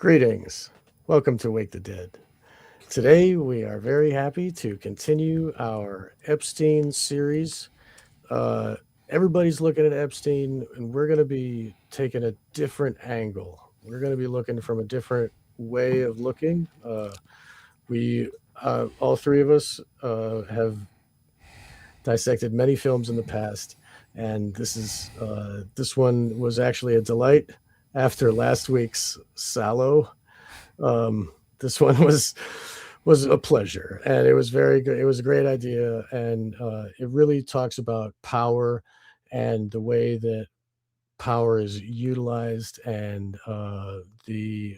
Greetings. Welcome to Wake the Dead. Today, we are very happy to continue our Epstein series. Uh, Everybody's looking at Epstein, and we're going to be taking a different angle. We're going to be looking from a different way of looking. All three of us, have dissected many films in the past, and this one was actually a delight after last week's Sallow. This one was a pleasure, and it was very good. It was a great idea, and it really talks about power and the way that power is utilized, and the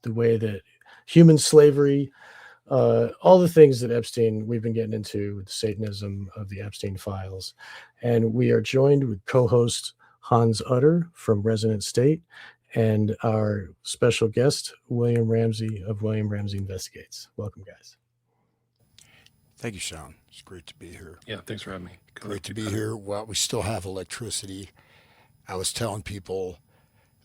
way that human slavery, all the things that Epstein we've been getting into with Satanism of the Epstein files, and we are joined with co-host Hans Utter from Resonant State and our special guest, William Ramsey of William Ramsey Investigates. Welcome, guys. Thank you, Sean. It's great to be here. Yeah, thanks for having me. Great to be here. Well, we still have electricity. I was telling people,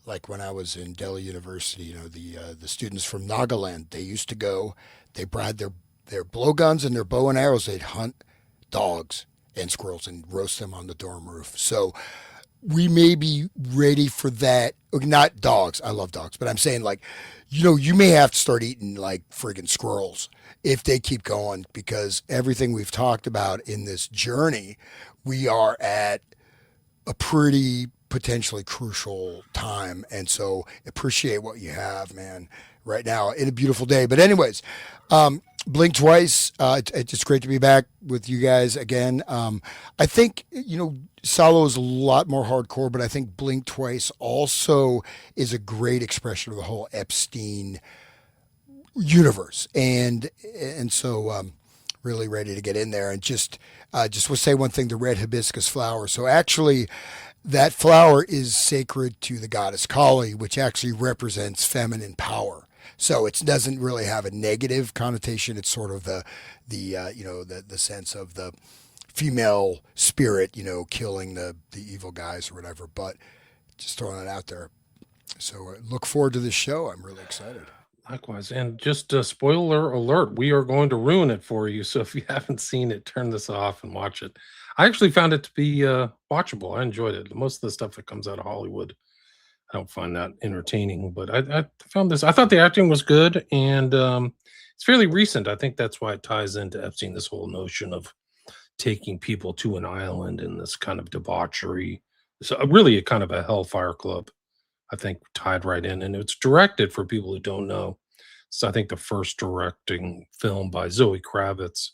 like when I was in Delhi University, the students from Nagaland, they used to go, they brought their blowguns and their bow and arrows. They'd hunt dogs and squirrels and roast them on the dorm roof. So we may be ready for that. Not dogs. I love dogs, but I'm saying you may have to start eating like friggin' squirrels if they keep going, because everything we've talked about in this journey, we are at a pretty potentially crucial time. And so appreciate what you have, man, right now in a beautiful day. But anyways, blink twice. It's great to be back with you guys again. I think, Salo is a lot more hardcore, but I think Blink Twice also is a great expression of the whole Epstein universe. And so really ready to get in there and just will say one thing, the red hibiscus flower. So actually that flower is sacred to the goddess Kali, which actually represents feminine power. So it doesn't really have a negative connotation. It's sort of the sense of the female spirit, killing the evil guys or whatever. But just throwing that out there. So look forward to this show. I'm really excited. Likewise. And just a spoiler alert, we are going to ruin it for you. So if you haven't seen it, turn this off and watch it. I actually found it to be watchable. I enjoyed it. Most of the stuff that comes out of Hollywood, I don't find that entertaining. But I found this, I thought the acting was good. And it's fairly recent. I think that's why it ties into Epstein, this whole notion of taking people to an island and this kind of debauchery. So really a kind of a hellfire club, I think, tied right in. And it's directed, for people who don't know, so I think the first directing film by Zoe Kravitz,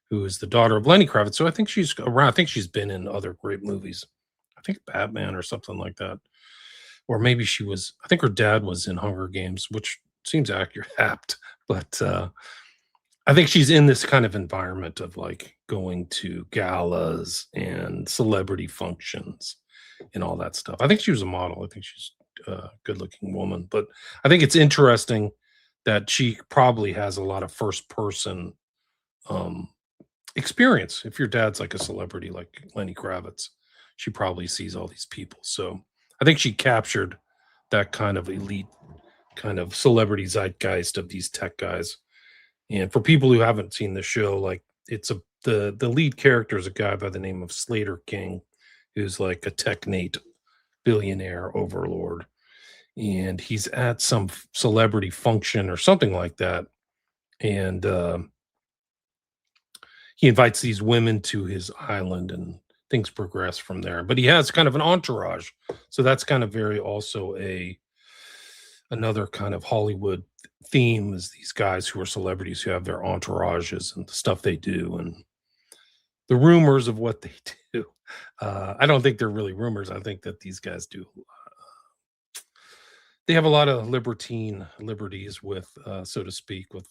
who is the daughter of Lenny Kravitz. So I think she's around. I think she's been in other great movies. I think Batman or something like that. Or maybe she was, I think her dad was in Hunger Games, which seems accurate, apt. But I think she's in this kind of environment of like going to galas and celebrity functions and all that stuff. I think she was a model. I think she's a good looking woman. But I think it's interesting that she probably has a lot of first person experience. If your dad's like a celebrity like Lenny Kravitz, she probably sees all these people. So I think she captured that kind of elite kind of celebrity zeitgeist of these tech guys. And for people who haven't seen the show, like the lead character is a guy by the name of Slater King, who's like a technate billionaire overlord. And he's at some celebrity function or something like that. And he invites these women to his island and things progress from there. But he has kind of an entourage. So that's kind of very also another kind of Hollywood theme, is these guys who are celebrities who have their entourages and the stuff they do and the rumors of what they do. I don't think they're really rumors. I think that these guys do. They have a lot of liberties with, so to speak, with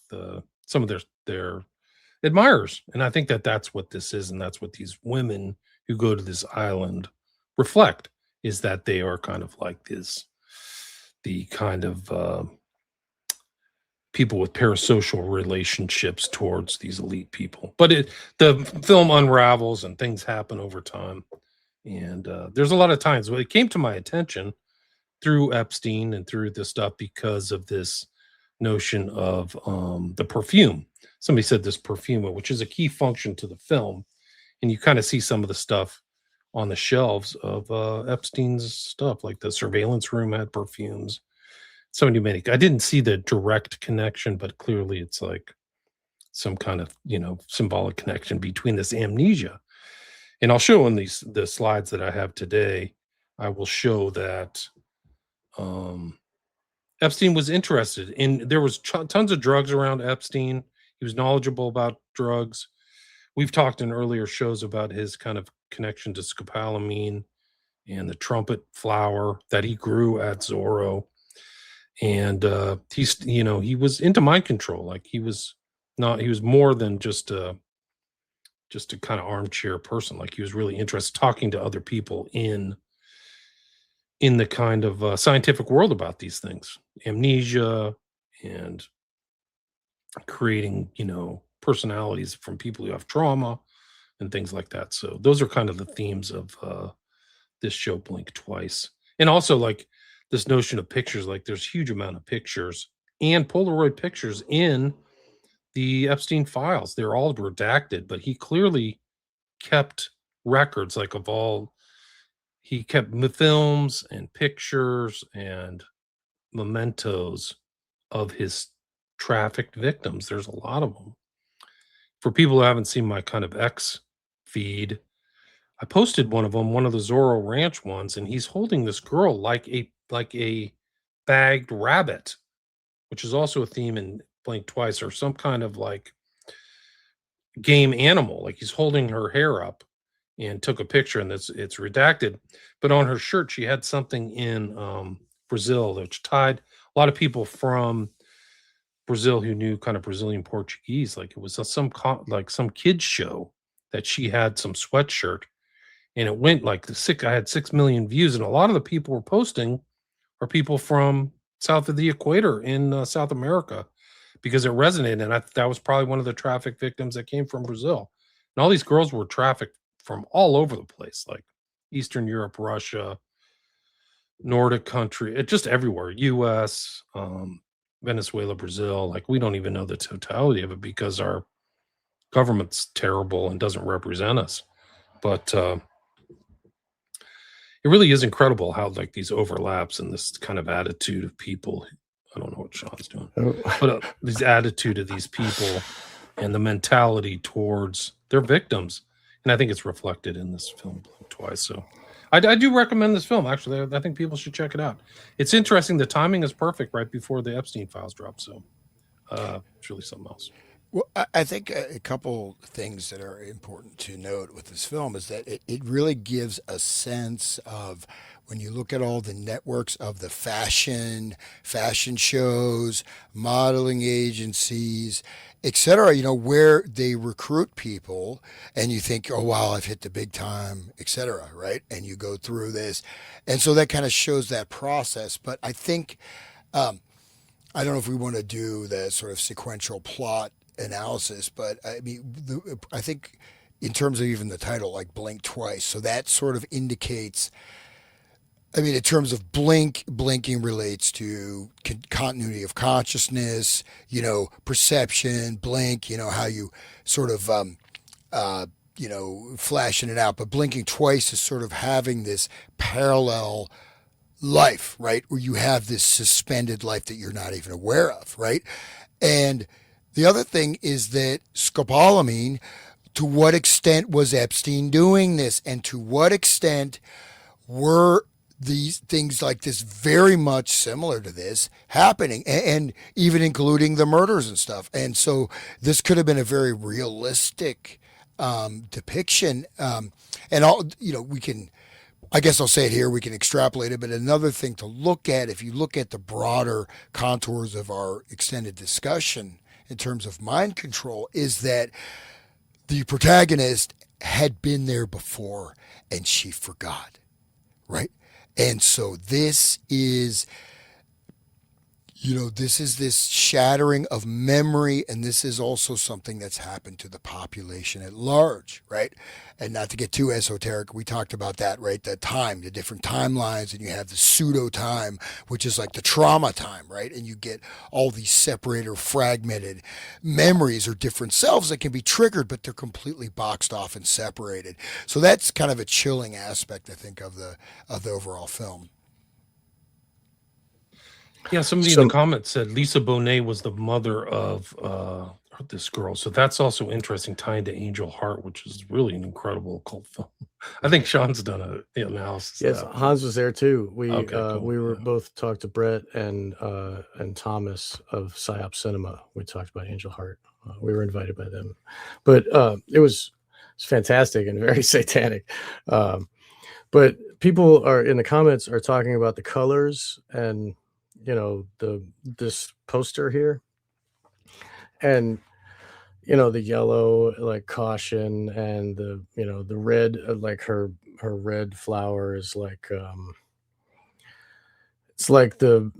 some of their admirers. And I think that that's what this is. And that's what these women who go to this island reflect, is that they are kind of like the kind of people with parasocial relationships towards these elite people. But the film unravels and things happen over time. And there's a lot of times when it came to my attention through Epstein and through this stuff because of this notion of the perfume. Somebody said this perfume, which is a key function to the film, and you kind of see some of the stuff on the shelves of Epstein's stuff, like the surveillance room had perfumes. So many. I didn't see the direct connection, but clearly it's like some kind of symbolic connection between this amnesia. And I'll show in the slides that I have today. I will show that um, Epstein was interested in. There was tons of drugs around Epstein. He was knowledgeable about drugs. We've talked in earlier shows about his kind of connection to scopolamine and the trumpet flower that he grew at Zorro. And he was into mind control. Like he was more than just a kind of armchair person. Like he was really interested talking to other people in the kind of scientific world about these things, amnesia and creating, personalities from people who have trauma and things like that. So those are kind of the themes of this show, Blink Twice. And also like this notion of pictures, like there's huge amount of pictures and Polaroid pictures in the Epstein files. They're all redacted, but he clearly kept records like of all, he kept films and pictures and mementos of his trafficked victims. There's a lot of them. For people who haven't seen my kind of X feed, I posted one of them, one of the Zorro Ranch ones, and he's holding this girl like a bagged rabbit, which is also a theme in Blink Twice, or some kind of like game animal. Like he's holding her hair up and took a picture, and it's redacted. But on her shirt, she had something in Brazil, which tied a lot of people from Brazil who knew kind of Brazilian Portuguese. Like it was some kids show that she had some sweatshirt, and it went like I had 6 million views, and a lot of the people were posting are people from south of the equator in South America because it resonated. And that was probably one of the traffic victims that came from Brazil. And all these girls were trafficked from all over the place, like Eastern Europe, Russia, Nordic country, just everywhere, US, Venezuela, Brazil. Like we don't even know the totality of it because our government's terrible and doesn't represent us. But it really is incredible how like these overlaps and this kind of attitude of people. I don't know what Sean's doing, but this attitude of these people and the mentality towards their victims. And I think it's reflected in this film Twice. So I do recommend this film. Actually, I think people should check it out. It's interesting. The timing is perfect right before the Epstein files drop. So it's really something else. Well, I think a couple things that are important to note with this film is that it really gives a sense of when you look at all the networks of the fashion shows, modeling agencies, etc., where they recruit people and you think, oh, wow, I've hit the big time, etc., right? And you go through this. And so that kind of shows that process. But I think, I don't know if we want to do the sort of sequential plot analysis, but I mean, I think in terms of even the title, like Blink Twice, so that sort of indicates, I mean, in terms of blinking relates to continuity of consciousness, perception, blink, how you sort of, flashing it out. But blinking twice is sort of having this parallel life, right? Where you have this suspended life that you're not even aware of, right? And the other thing is that scopolamine, to what extent was Epstein doing this? And to what extent were these things like this very much similar to this happening, and even including the murders and stuff? And so this could have been a very realistic depiction. And all, we can, I guess I'll say it here, we can extrapolate it, but another thing to look at, if you look at the broader contours of our extended discussion in terms of mind control, is that the protagonist had been there before and she forgot, right? And so this is, This is this shattering of memory, and this is also something that's happened to the population at large, right? And not to get too esoteric, we talked about that, right? The time, the different timelines, and you have the pseudo time, which is like the trauma time, right? And you get all these separated or fragmented memories or different selves that can be triggered, but they're completely boxed off and separated. So that's kind of a chilling aspect, I think, of the overall film. Yeah, somebody in the So comments said Lisa Bonet was the mother of this girl. So that's also interesting, tying to Angel Heart, which is really an incredible cult film. I think Sean's done the analysis of yes, that one. Hans was there too. We Okay, cool. we were Yeah. both talked to Brett and Thomas of Psyop Cinema. We talked about Angel Heart. We were invited by them, but it's fantastic and very satanic. Um, but people are in the comments are talking about the colors and the this poster here and the yellow like caution and the red like her red flower is like it's like the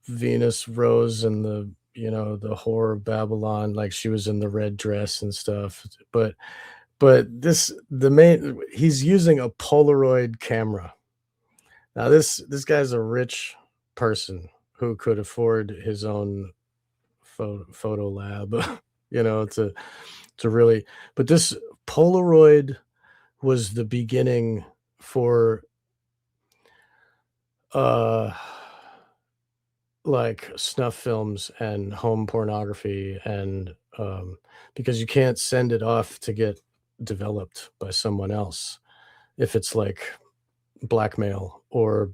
Venus rose and the whore of Babylon, like she was in the red dress and stuff. But this the main he's using a Polaroid camera. Now this guy's a rich person who could afford his own photo lab, to really. But this Polaroid was the beginning for uh like snuff films and home pornography and because you can't send it off to get developed by someone else if it's like blackmail or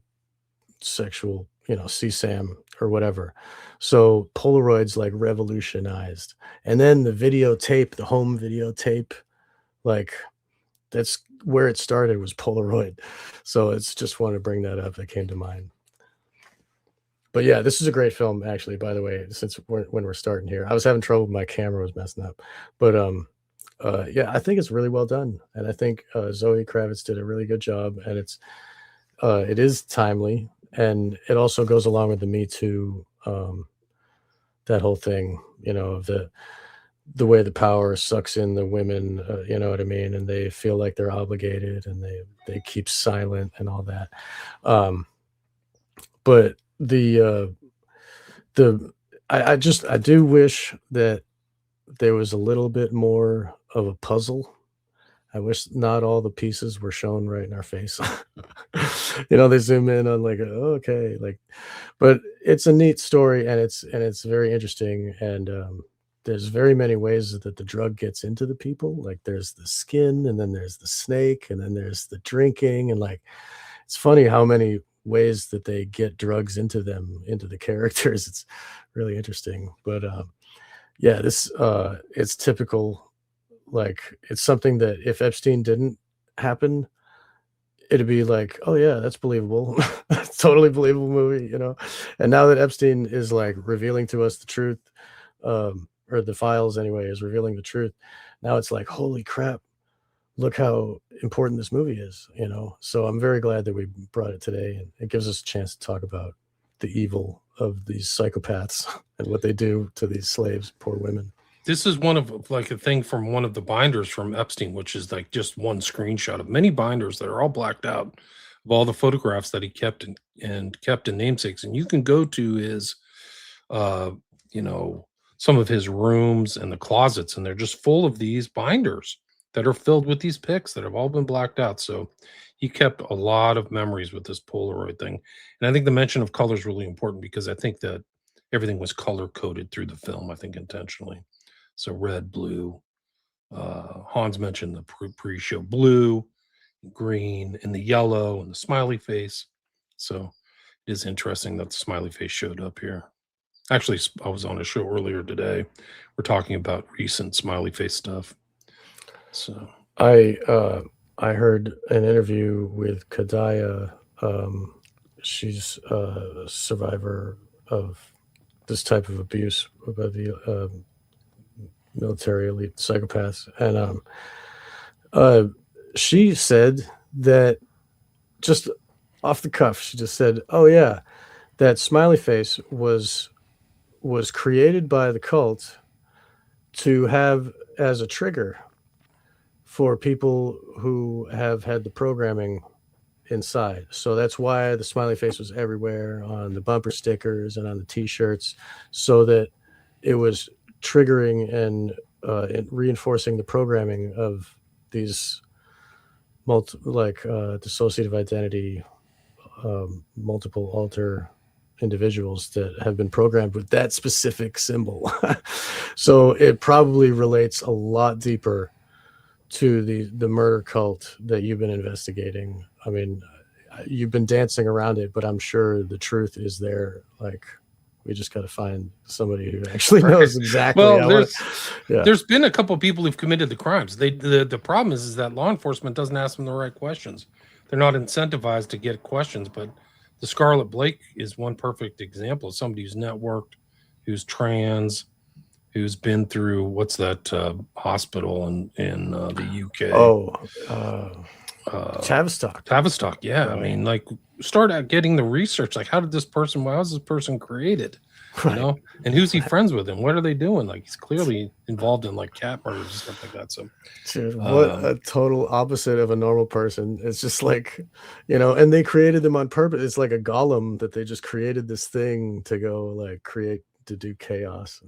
sexual, CSAM or whatever. So Polaroids like revolutionized. And then the home videotape, like that's where it started was Polaroid. So it's just want to bring that up. That came to mind. But yeah, this is a great film, actually. By the way, since when we're starting here, I was having trouble. My camera was messing up, but yeah, I think it's really well done, and I think Zoe Kravitz did a really good job, and it is timely, and it also goes along with the Me Too, that whole thing, of the way the power sucks in the women, you know what I mean, and they feel like they're obligated, and they keep silent and all that. Um, but the I do wish that there was a little bit more of a puzzle. I wish not all the pieces were shown right in our face. They zoom in on like, "Oh, okay," like, but it's a neat story and it's very interesting and there's very many ways that the drug gets into the people. Like there's the skin and then there's the snake and then there's the drinking and like it's funny how many ways that they get drugs into them, into the characters. It's really interesting. But yeah, this it's typical. Like it's something that if Epstein didn't happen, it'd be like, oh yeah, that's believable. It's totally believable movie. And now that Epstein is like revealing to us the truth, or the files anyway, is revealing the truth. Now it's like, holy crap, look how important this movie is. So I'm very glad that we brought it today, and it gives us a chance to talk about the evil of these psychopaths and what they do to these slaves, poor women. This is one of like a thing from one of the binders from Epstein, which is like just one screenshot of many binders that are all blacked out of all the photographs that he kept and kept in namesakes. And you can go to his uh, you know, some of his rooms and the closets, and they're just full of these binders that are filled with these pics that have all been blacked out. So he kept a lot of memories with this Polaroid thing. And I think the mention of color is really important because I think that everything was color coded through the film, I think intentionally. So red, blue. Hans mentioned the pre-show blue, green, and the yellow, and the smiley face. So it is interesting that the smiley face showed up here. Actually, I was on a show earlier today. We're talking about recent smiley face stuff. So I I heard an interview with Kadaya. She's a survivor of this type of abuse by the military elite psychopaths, and uh, she said that just off the cuff, she just said, "Oh yeah, that smiley face was created by the cult to have as a trigger for people who have had the programming inside. So that's why the smiley face was everywhere on the bumper stickers and on the t-shirts, so that it was triggering and reinforcing the programming of these dissociative identity, multiple alter individuals that have been programmed with that specific symbol. So it probably relates a lot deeper to the murder cult that you've been investigating. I mean, you've been dancing around it, but I'm sure the truth is there. Like, we just got to find somebody who actually knows exactly. Well, there's been a couple of people who've committed the crimes. The problem is that law enforcement doesn't ask them the right questions. They're not incentivized to get questions. But the Scarlet Blake is one perfect example of somebody who's networked, who's trans, who's been through what's that hospital in the UK? Tavistock. Tavistock, yeah. I mean, like, start out getting the research. Like, how was this person created? You know, and who's he friends with, and what are they doing? Like, he's clearly involved in like cat murders and stuff like that. So, dude, what a total opposite of a normal person. It's just like, you know, and they created them on purpose. It's like a golem that they just created this thing to go like to do chaos.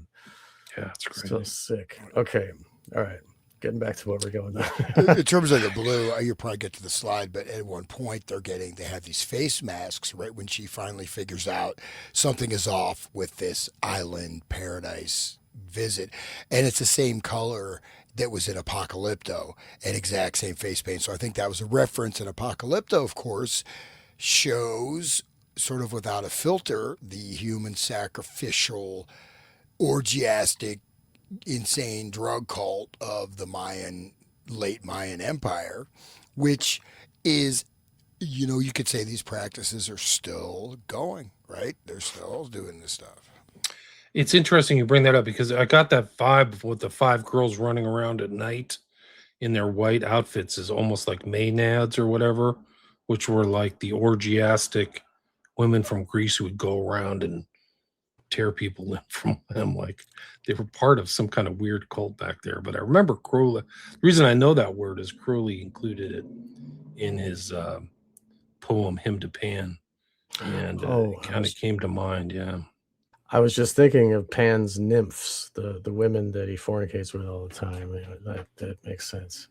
Yeah, it's crazy. Still sick. Okay, all right. Getting back to what we're going in terms of the blue, you'll probably get to the slide, but at one point they have these face masks right when she finally figures out something is off with this island paradise visit, and it's the same color that was in Apocalypto, and exact same face paint. So I think that was a reference. And Apocalypto, of course, shows sort of without a filter the human sacrificial, orgiastic, insane drug cult of the late Mayan Empire, which is, you know, you could say these practices are still going, right? They're still doing this stuff. It's interesting you bring that up, because I got that vibe with the 5 girls running around at night in their white outfits is almost like Maenads or whatever, which were like the orgiastic women from Greece who would go around and tear people limb from them. Like, they were part of some kind of weird cult back there. But I remember Crowley. The reason I know that word is Crowley included it in his poem "Hymn to Pan," and it kind of came to mind. Yeah, I was just thinking of Pan's nymphs, the women that he fornicates with all the time. You know, that makes sense.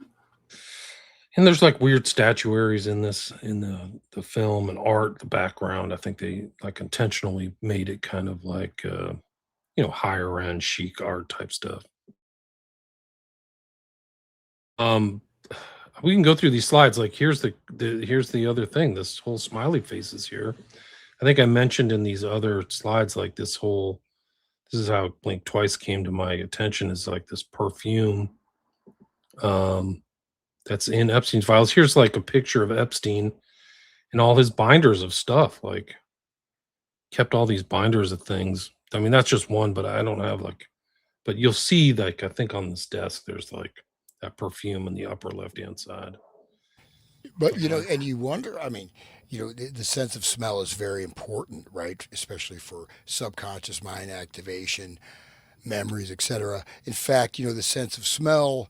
And there's like weird statuaries in the film and art, the background. I think they like intentionally made it kind of like higher end chic art type stuff. We can go through these slides. Like, here's the other thing. This whole smiley faces here. I think I mentioned in these other slides, like this is how Blink Twice came to my attention, is like this perfume that's in Epstein's files. Here's like a picture of Epstein and all his binders of stuff. Like, kept all these binders of things. I mean, that's just one, but I don't have but you'll see, like, I think on this desk, there's like that perfume in the upper left-hand side. But, you know, and you wonder, I mean, you know, the sense of smell is very important, right? Especially for subconscious mind activation, memories, etc. In fact, you know, the sense of smell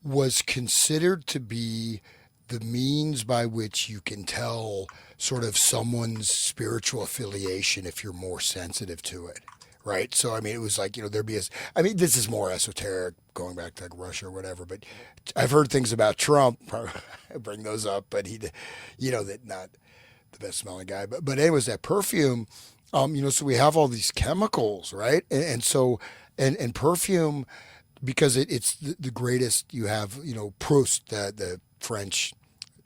was considered to be the means by which you can tell sort of someone's spiritual affiliation if you're more sensitive to it, right? So, I mean, it was like, you know, this is more esoteric, going back to like Russia or whatever, but I've heard things about Trump, I bring those up, but that not the best smelling guy. But anyways, that perfume, so we have all these chemicals, right? And so, and perfume, because it's the greatest. You have, you know, Proust, the French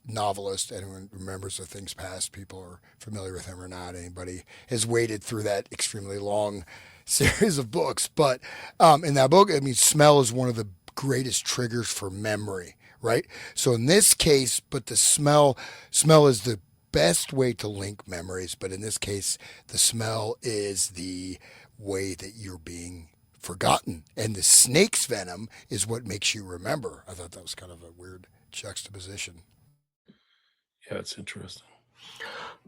novelist. Anyone remembers The Things Past? People are familiar with him or not? Anybody has waded through that extremely long series of books. But in that book, I mean, smell is one of the greatest triggers for memory, right? So in this case, but the smell is the best way to link memories. But in this case, the smell is the way that you're being forgotten, and the snake's venom is what makes you remember. I thought that was kind of a weird juxtaposition. Yeah, it's interesting.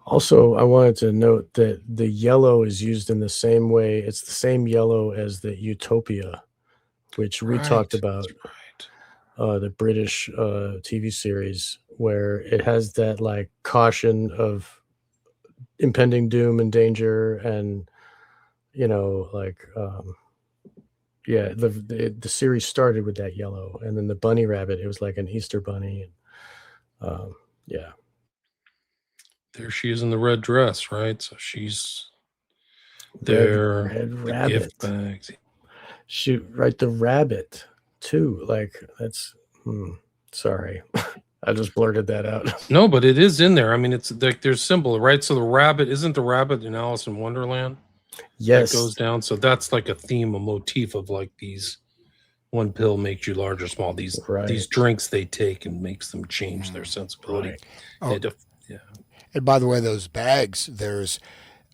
Also, I wanted to note that the yellow is used in the same way. It's the same yellow as the Utopia, which we talked Right. about, That's right. the British TV series, where it has that like caution of impending doom and danger, and like yeah, the series started with that yellow, and then the bunny rabbit. It was like an Easter bunny, and yeah, There she is in the red dress, right? So she's red there. red The gift rabbit. bags. Shoot, right, the rabbit too. Like that's sorry. I just blurted that out. No, but it is in there. I mean, it's like there's symbol, right? So the rabbit isn't the rabbit in Alice in Wonderland that goes Yes, down. So that's like a theme, a motif of like these one pill makes you large or small. These right, drinks they take and makes them change their sensibility. right. Oh, Yeah. and by the way, those bags, there's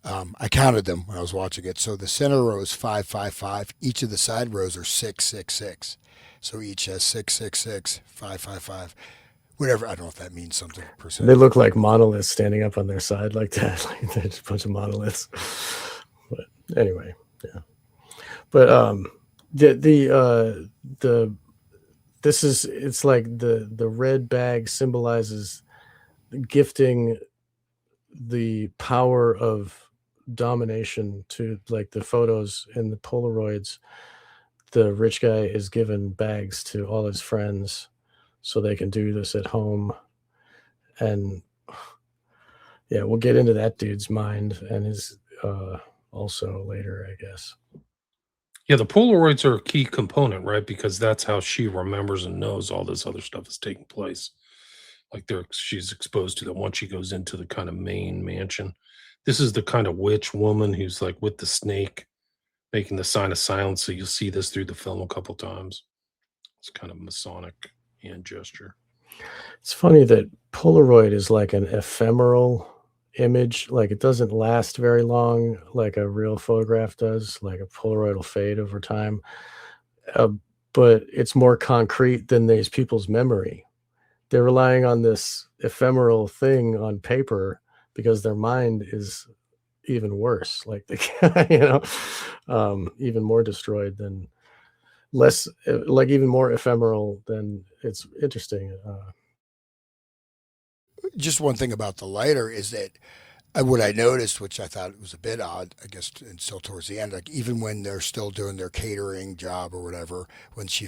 I counted them when I was watching it. So the center row is 555. Each of the side rows are 666. So each has 666, 555. Whatever. I don't know if that means something per se. They look like monoliths standing up on their side like that. Like they're just a bunch of monoliths. But anyway, yeah. But the this is it's like the red bag symbolizes gifting the power of domination to like the photos and the Polaroids. The rich guy is given bags to all his friends so they can do this at home. And yeah, we'll get into that dude's mind and his also later, I guess. Yeah, the Polaroids are a key component, right? Because that's how she remembers and knows all this other stuff is taking place. Like she's exposed to that once she goes into the kind of main mansion. This is the kind of witch woman who's like with the snake making the sign of silence. So you'll see this through the film a couple times. It's kind of Masonic hand gesture. It's funny that Polaroid is like an ephemeral image. Like it doesn't last very long, like a real photograph does. Like a Polaroid will fade over time, uh, but it's more concrete than these people's memory. They're relying on this ephemeral thing on paper because their mind is even worse. Like they, even more destroyed than less, like even more ephemeral than it's interesting. Just one thing about the lighter is that what I noticed, which I thought was a bit odd, I guess, and still towards the end, like even when they're still doing their catering job or whatever, when she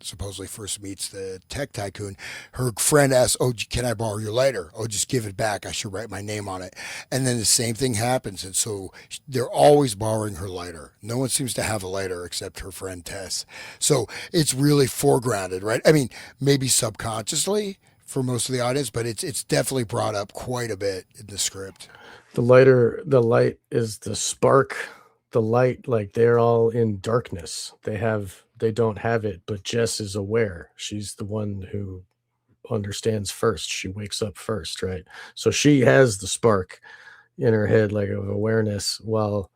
supposedly first meets the tech tycoon, her friend asks, "Oh, can I borrow your lighter? Oh, just give it back. I should write my name on it." And then the same thing happens, and so they're always borrowing her lighter. No one seems to have a lighter except her friend Tess. So it's really foregrounded, right? I mean, maybe subconsciously for most of the audience, but it's definitely brought up quite a bit in the script. The light is the spark. The light, like they're all in darkness. They don't have it, but Jess is aware. She's the one who understands first. She wakes up first, right? So she has the spark in her head, like of awareness, while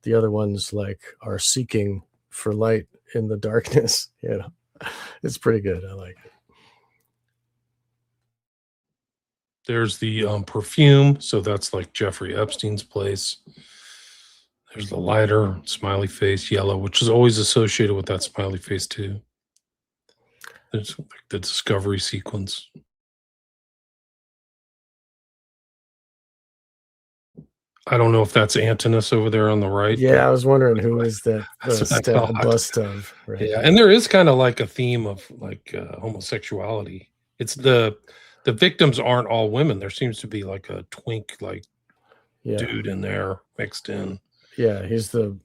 the other ones like are seeking for light in the darkness. It's pretty good. I like it. There's the perfume. So that's like Jeffrey Epstein's place. There's the lighter, smiley face, yellow, which is always associated with that smiley face too. There's like the discovery sequence. I don't know if that's Antinous over there on the right. Yeah, I was wondering who is that That's what I thought. bust of, right? Yeah, and there is kind of like a theme of like homosexuality. It's the victims aren't all women. There seems to be like a twink like Yeah, dude in there mixed in. yeah, he's the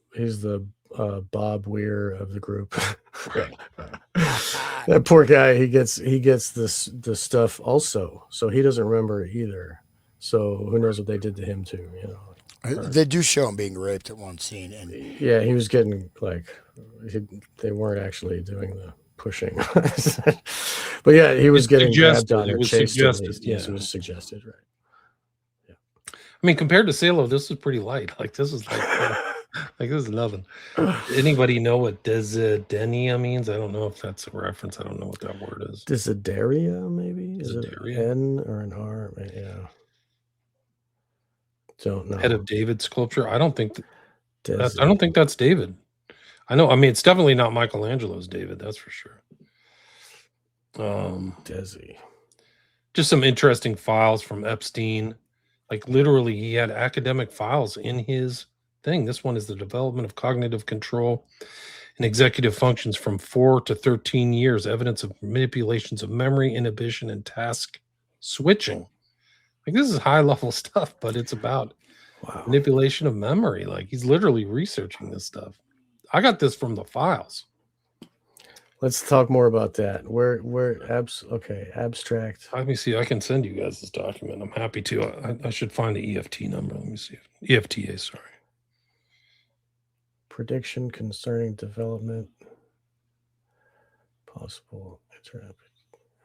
Bob Weir of the group. That poor guy, he gets the stuff also, so he doesn't remember either. So who knows what they did to him too, They do show him being raped at one scene, and Yeah, he was getting like they weren't actually doing the pushing, but yeah, he was It's getting suggested. grabbed on It or was chased. At suggested, least. Yes, it yeah. was suggested, right? I mean, compared to Salo, this is pretty light. Like this is like like this is nothing. Anybody know what desiderenia means? I don't know if that's a reference. I don't know what that word is. Desideria, maybe? Is it Desideria? an N or an R? Yeah. Don't know. Head of David sculpture. I don't think Desi. I don't think that's David. I know. I mean, it's definitely not Michelangelo's David. That's for sure. Desi. Just some interesting files from Epstein. Like literally, he had academic files in his thing. This one is the development of cognitive control and executive functions from 4 to 13 years. Evidence of manipulations of memory, inhibition, and task switching. Like this is high level stuff, but it's about manipulation of memory. Like he's literally researching this stuff. I got this from the files. Let's talk more about that. Abstract. Let me see. I can send you guys this document. I'm happy to. I should find the EFT number. Let me see. EFTA, sorry. Prediction concerning development. Possible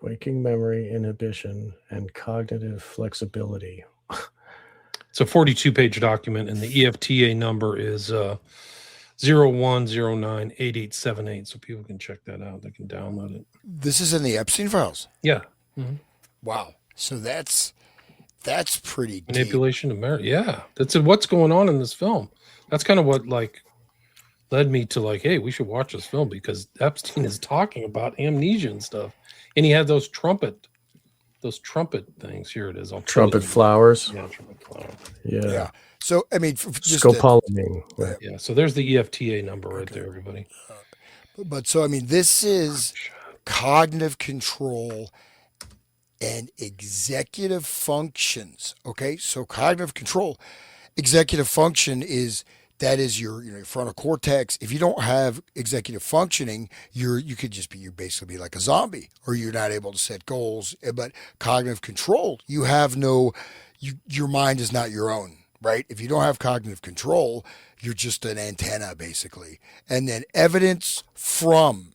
waking memory, inhibition, and cognitive flexibility. It's a 42-page document, and the EFTA number is 01098878. So people can check that out. They can download it. This is in the Epstein files. Yeah. Mm-hmm. Wow. So that's pretty deep. Manipulation of memory. Yeah. That's what's going on in this film. That's kind of what like led me to like, hey, we should watch this film because Epstein is talking about amnesia and stuff. And he had those trumpet things. Here it is. Trumpet flowers. Yeah, trumpet flowers. Yeah. So, I mean, just scopolamine. Right. Yeah. So there's the EFTA number right there, everybody. But so, I mean, this is cognitive control and executive functions. Okay. So cognitive control, executive function is your frontal cortex. If you don't have executive functioning, you could just be you're basically be like a zombie, or you're not able to set goals. But cognitive control, you have your mind is not your own, right? If you don't have cognitive control, you're just an antenna basically. And then evidence from,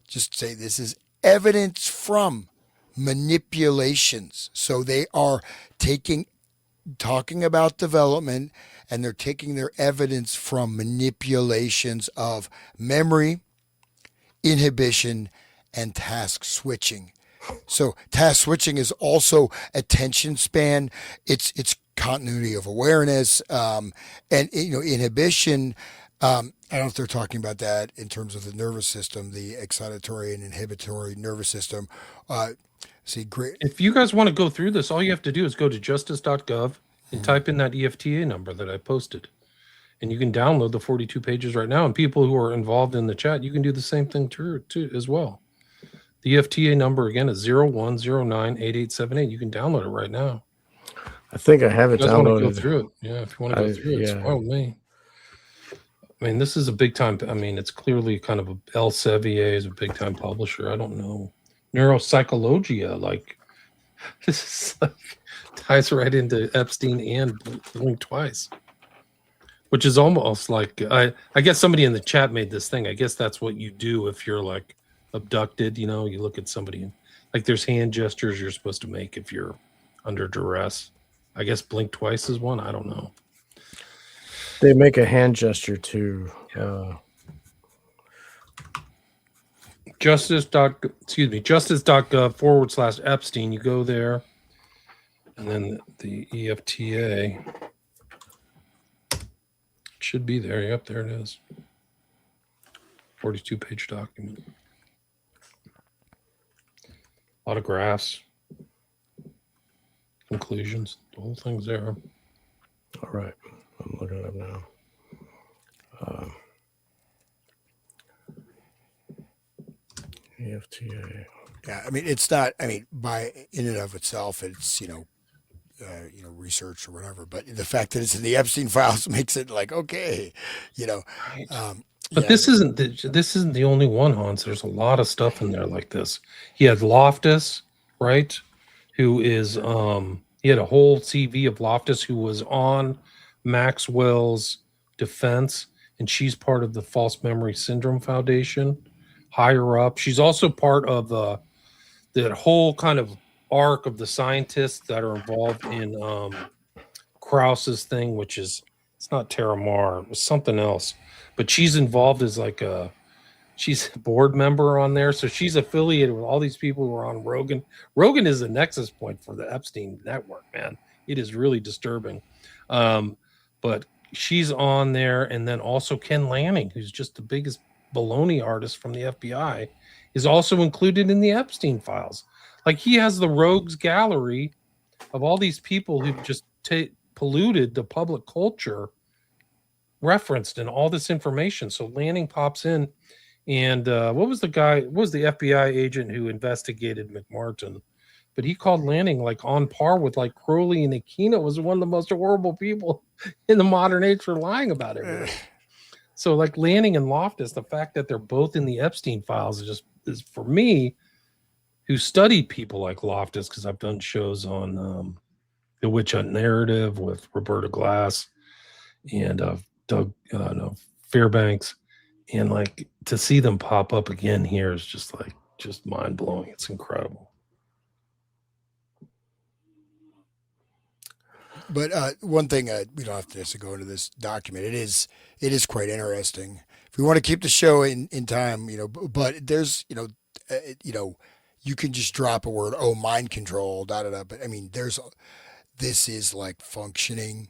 just say this is evidence from manipulations. So they are talking about development, and they're taking their evidence from manipulations of memory, inhibition, and task switching. So task switching is also attention span. It's continuity of awareness, and inhibition. I don't know if they're talking about that in terms of the nervous system, the excitatory and inhibitory nervous system. Great. If you guys want to go through this, all you have to do is go to justice.gov and type in that EFTA number that I posted. And you can download the 42 pages right now. And people who are involved in the chat, you can do the same thing too as well. The EFTA number, again, is 01098878. You can download it right now. I think I have it downloaded. Want to go through it. Yeah, if you want to go through it, it's fine with me. I mean, this is a big time. I mean, it's clearly kind of Elsevier is a big time publisher. I don't know. Neuropsychologia, like this is like ties right into Epstein and Blink Twice, which is almost like I guess somebody in the chat made this thing. I guess that's what you do if you're like abducted. You look at somebody and like there's hand gestures you're supposed to make if you're under duress. I guess Blink Twice is one. I don't know. They make a hand gesture too. Justice.gov/Epstein. You go there, and then the EFTA should be there. Yep, there it is. 42-page document. A lot of graphs, conclusions. The whole thing's there. All right, I'm looking it up now. EFTA. Yeah, I mean, it's not. I mean, by in and of itself, it's research or whatever. But the fact that it's in the Epstein files makes it like okay, Right. But this isn't the only one, Hans. There's a lot of stuff in there like this. He had Loftus, right? Who is he had a whole CV of Loftus, who was on Maxwell's defense, and she's part of the False Memory Syndrome Foundation. Higher up, she's also part of that whole kind of arc of the scientists that are involved in Krauss's thing, which is it's not Terramar, it was something else, but she's involved as she's a board member on there, so she's affiliated with all these people who are on Rogan. Rogan is the nexus point for the Epstein network, man. It is really disturbing. But she's on there, and then also Ken Lanning, who's just the biggest baloney artist from the FBI, is also included in the Epstein files. Like, he has the rogues gallery of all these people who've just polluted the public culture referenced in all this information. So Lanning pops in, and what was the FBI agent who investigated McMartin? But he called Lanning like on par with like Crowley and Aquino was one of the most horrible people in the modern age for lying about everything. So like Lanning and Loftus, the fact that they're both in the Epstein files is for me, who studied people like Loftus, because I've done shows on the Witch Hunt Narrative with Roberta Glass and Doug Fairbanks, and like to see them pop up again here is just mind blowing. It's incredible. But one thing, we don't have to go into this document. It is quite interesting. If we want to keep the show in time, but there's, you can just drop a word, oh, mind control, da da da. But I mean, this is like functioning.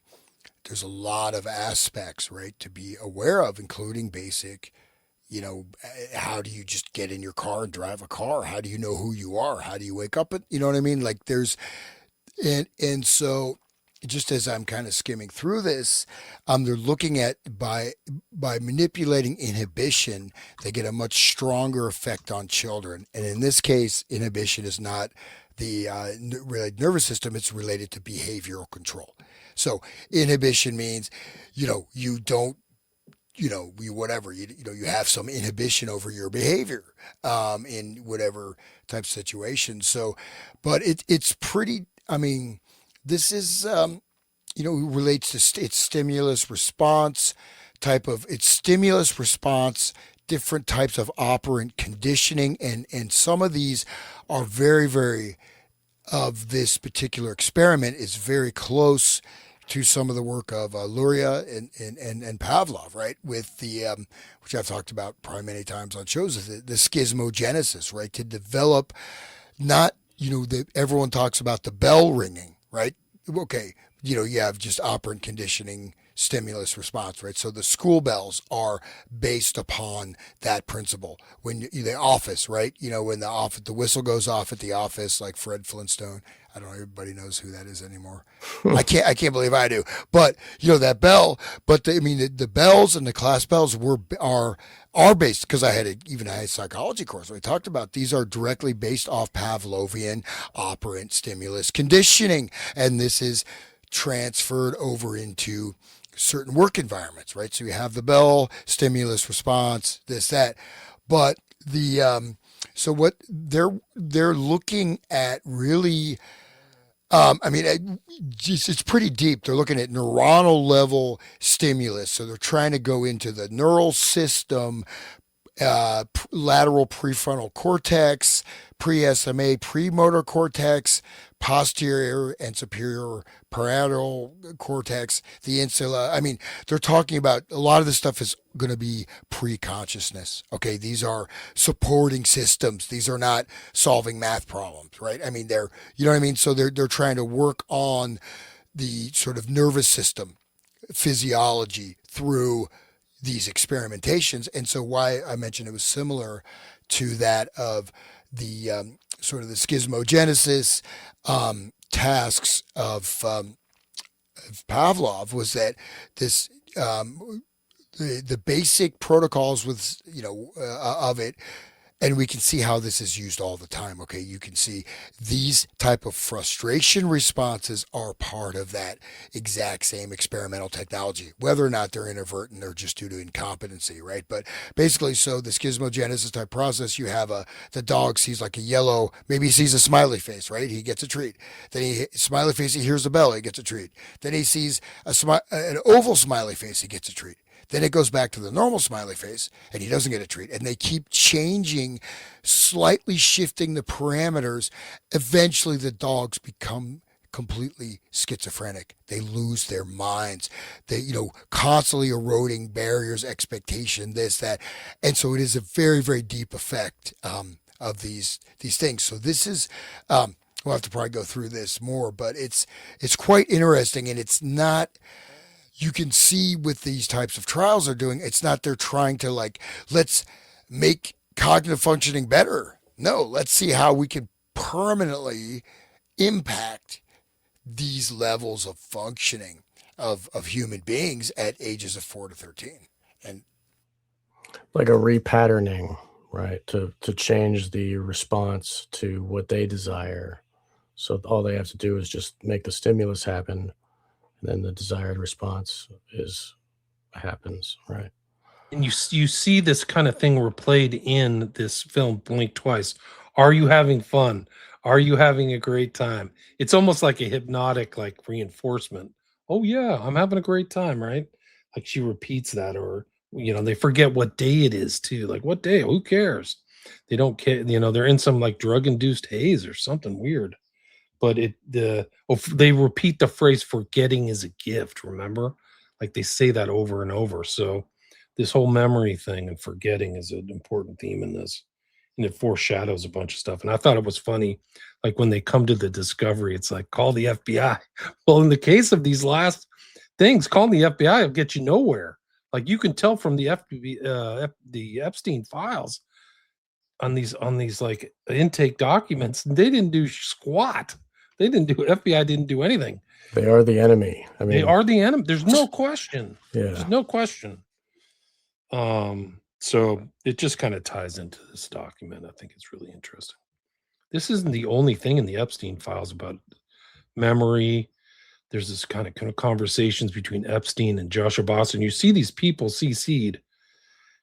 There's a lot of aspects, right, to be aware of, including basic, how do you just get in your car and drive a car? How do you know who you are? How do you wake up? You know what I mean? Like and so just as I'm kind of skimming through this, they're looking at by manipulating inhibition, they get a much stronger effect on children. And in this case, inhibition is not the nervous system; it's related to behavioral control. So inhibition means, you don't, you have some inhibition over your behavior in whatever type of situation. So, but it's pretty. I mean, this is, relates to its stimulus response different types of operant conditioning. And some of these are very, very, of this particular experiment is very close to some of the work of Luria and Pavlov, right? With the, which I've talked about probably many times on shows, is the schismogenesis, right? To develop not, everyone talks about the bell ringing, right? Okay, you have just operant conditioning, stimulus response, right? So the school bells are based upon that principle. When the office, right? When the whistle goes off at the office, like Fred Flintstone. I don't know, everybody knows who that is anymore. I can't believe I do. But that bell. But the bells and the class bells are based, because I had a psychology course. We talked about these are directly based off Pavlovian operant stimulus conditioning, and this is transferred over into certain work environments, right? So you have the bell, stimulus response, this, that, but so what they're looking at really, it's pretty deep. They're looking at neuronal level stimulus. So they're trying to go into the neural system, lateral prefrontal cortex, pre-SMA, premotor cortex, posterior and superior parietal cortex, the insula. I mean, they're talking about a lot of this stuff is going to be pre-consciousness. Okay, these are supporting systems. These are not solving math problems, right? I mean, So they're trying to work on the sort of nervous system physiology through these experimentations. And so why I mentioned it was similar to that of the sort of the schismogenesis tasks of Pavlov was that this the basic protocols with of it, and we can see how this is used all the time. Okay, you can see these type of frustration responses are part of that exact same experimental technology, whether or not they're inadvertent or just due to incompetency, right? But basically, so the schismogenesis type process, you have the dog sees like a yellow, maybe he sees a smiley face, right? He gets a treat. Then smiley face, he hears a bell, he gets a treat. Then he sees an oval smiley face, he gets a treat. Then it goes back to the normal smiley face, and he doesn't get a treat. And they keep changing, slightly shifting the parameters. Eventually, the dogs become completely schizophrenic. They lose their minds. They, constantly eroding barriers, expectation, this, that. And so it is a very, very deep effect of these things. So this is we'll have to probably go through this more, but it's quite interesting, and it's not. You can see with these types of trials they're doing, it's not they're trying to like let's make cognitive functioning better. No, let's see how we can permanently impact these levels of functioning of human beings at ages of 4 to 13. And Like a repatterning, right? To change the response to what they desire. So all they have to do is just make the stimulus happen, and then the desired response is happens, right? And you see this kind of thing replayed in this film Blink Twice. Are you having fun? Are you having a great time? It's almost like a hypnotic like reinforcement. Oh yeah, I'm having a great time, right? Like she repeats that, or they forget what day it is too. Like what day? Who cares? They don't care. They're in some like drug induced haze or something weird. But they repeat the phrase "forgetting is a gift." Remember, like they say that over and over. So this whole memory thing and forgetting is an important theme in this, and it foreshadows a bunch of stuff. And I thought it was funny, like when they come to the discovery, it's like call the FBI. Well, in the case of these last things, calling the FBI will get you nowhere. Like you can tell from the the Epstein files on these like intake documents, they didn't do squat. They didn't do FBI didn't do anything. They are the enemy. I They mean, are the enemy. There's no question. yeah. There's no question. So it just kind of ties into this document. I think it's really interesting. This isn't the only thing in the Epstein files about memory. There's this kind of conversations between Epstein and Joshua Boston. You see these people CC'd.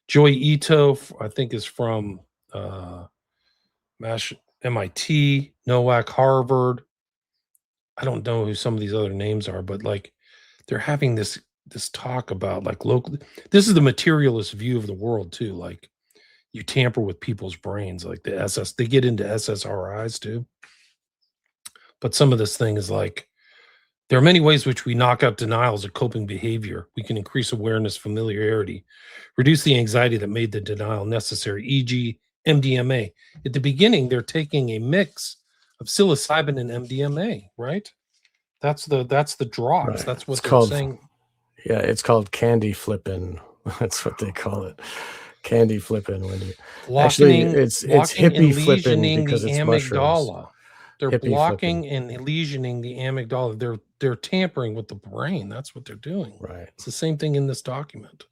Joy Ito, I think, is from MIT, Nowak, Harvard. I don't know who some of these other names are, but like they're having this talk about like local. This is the materialist view of the world too. Like you tamper with people's brains, like they get into SSRIs too. But some of this thing is like there are many ways which we knock out denial as a coping behavior. We can increase awareness, familiarity, reduce the anxiety that made the denial necessary, e.g., MDMA. At the beginning, they're taking a mix of psilocybin and MDMA, right? That's the drops. Right. That's what It's they're called, saying. yeah, it's called candy flipping. That's what they call it. Candy flipping when you actually it's Blocking and hippie flipping lesioning because the it's mushrooms. amygdala. They're Hippie blocking flipping, and lesioning the amygdala. They're tampering with the brain. That's what they're doing. right? It's the same thing in this document.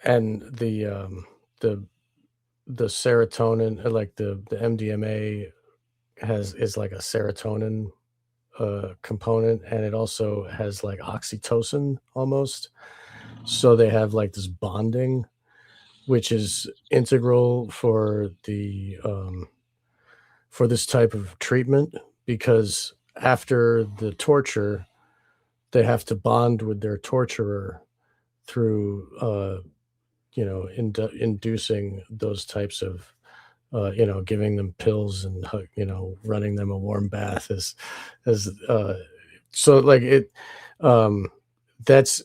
And the serotonin, like the MDMA is like a serotonin component, and it also has like oxytocin almost. So they have like this bonding, which is integral for this type of treatment, because after the torture, they have to bond with their torturer through inducing those types of giving them pills and running them a warm bath as so like it that's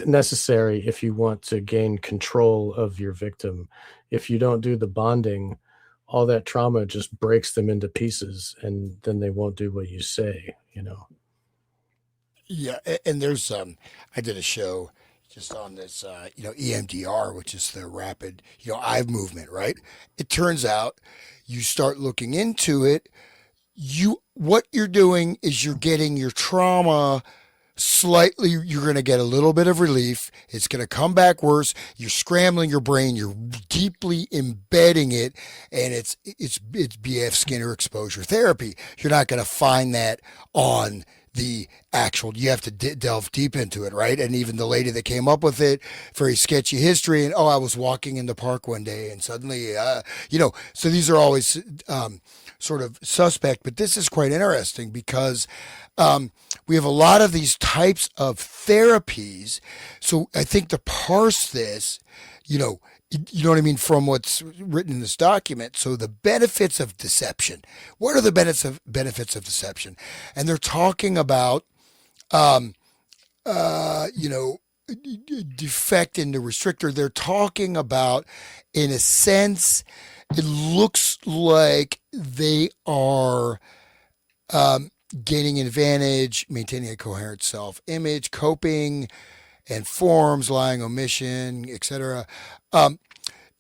necessary if you want to gain control of your victim. If you don't do the bonding, all that trauma just breaks them into pieces, and then they won't do what you say. yeah, and there's I did a show just on this EMDR, which is the rapid eye movement, right? It turns out you start looking into it, what you're doing is you're getting your trauma slightly, you're going to get a little bit of relief. It's going to come back worse. You're scrambling your brain. You're deeply embedding it, and it's B.F. Skinner exposure therapy. You're not going to find that on the actual. You have to delve deep into it, right? And even the lady that came up with it, very sketchy history. And I was walking in the park one day, and suddenly, So these are always sort of suspect, but this is quite interesting because we have a lot of these types of therapies. So I think to parse this, you know what I mean, from what's written in this document. So the benefits of deception. What are the benefits of deception? And they're talking about, defect in the restrictor. They're talking about, in a sense, it looks like they are gaining an advantage, maintaining a coherent self-image, coping and forms, lying, omission, etc. Um,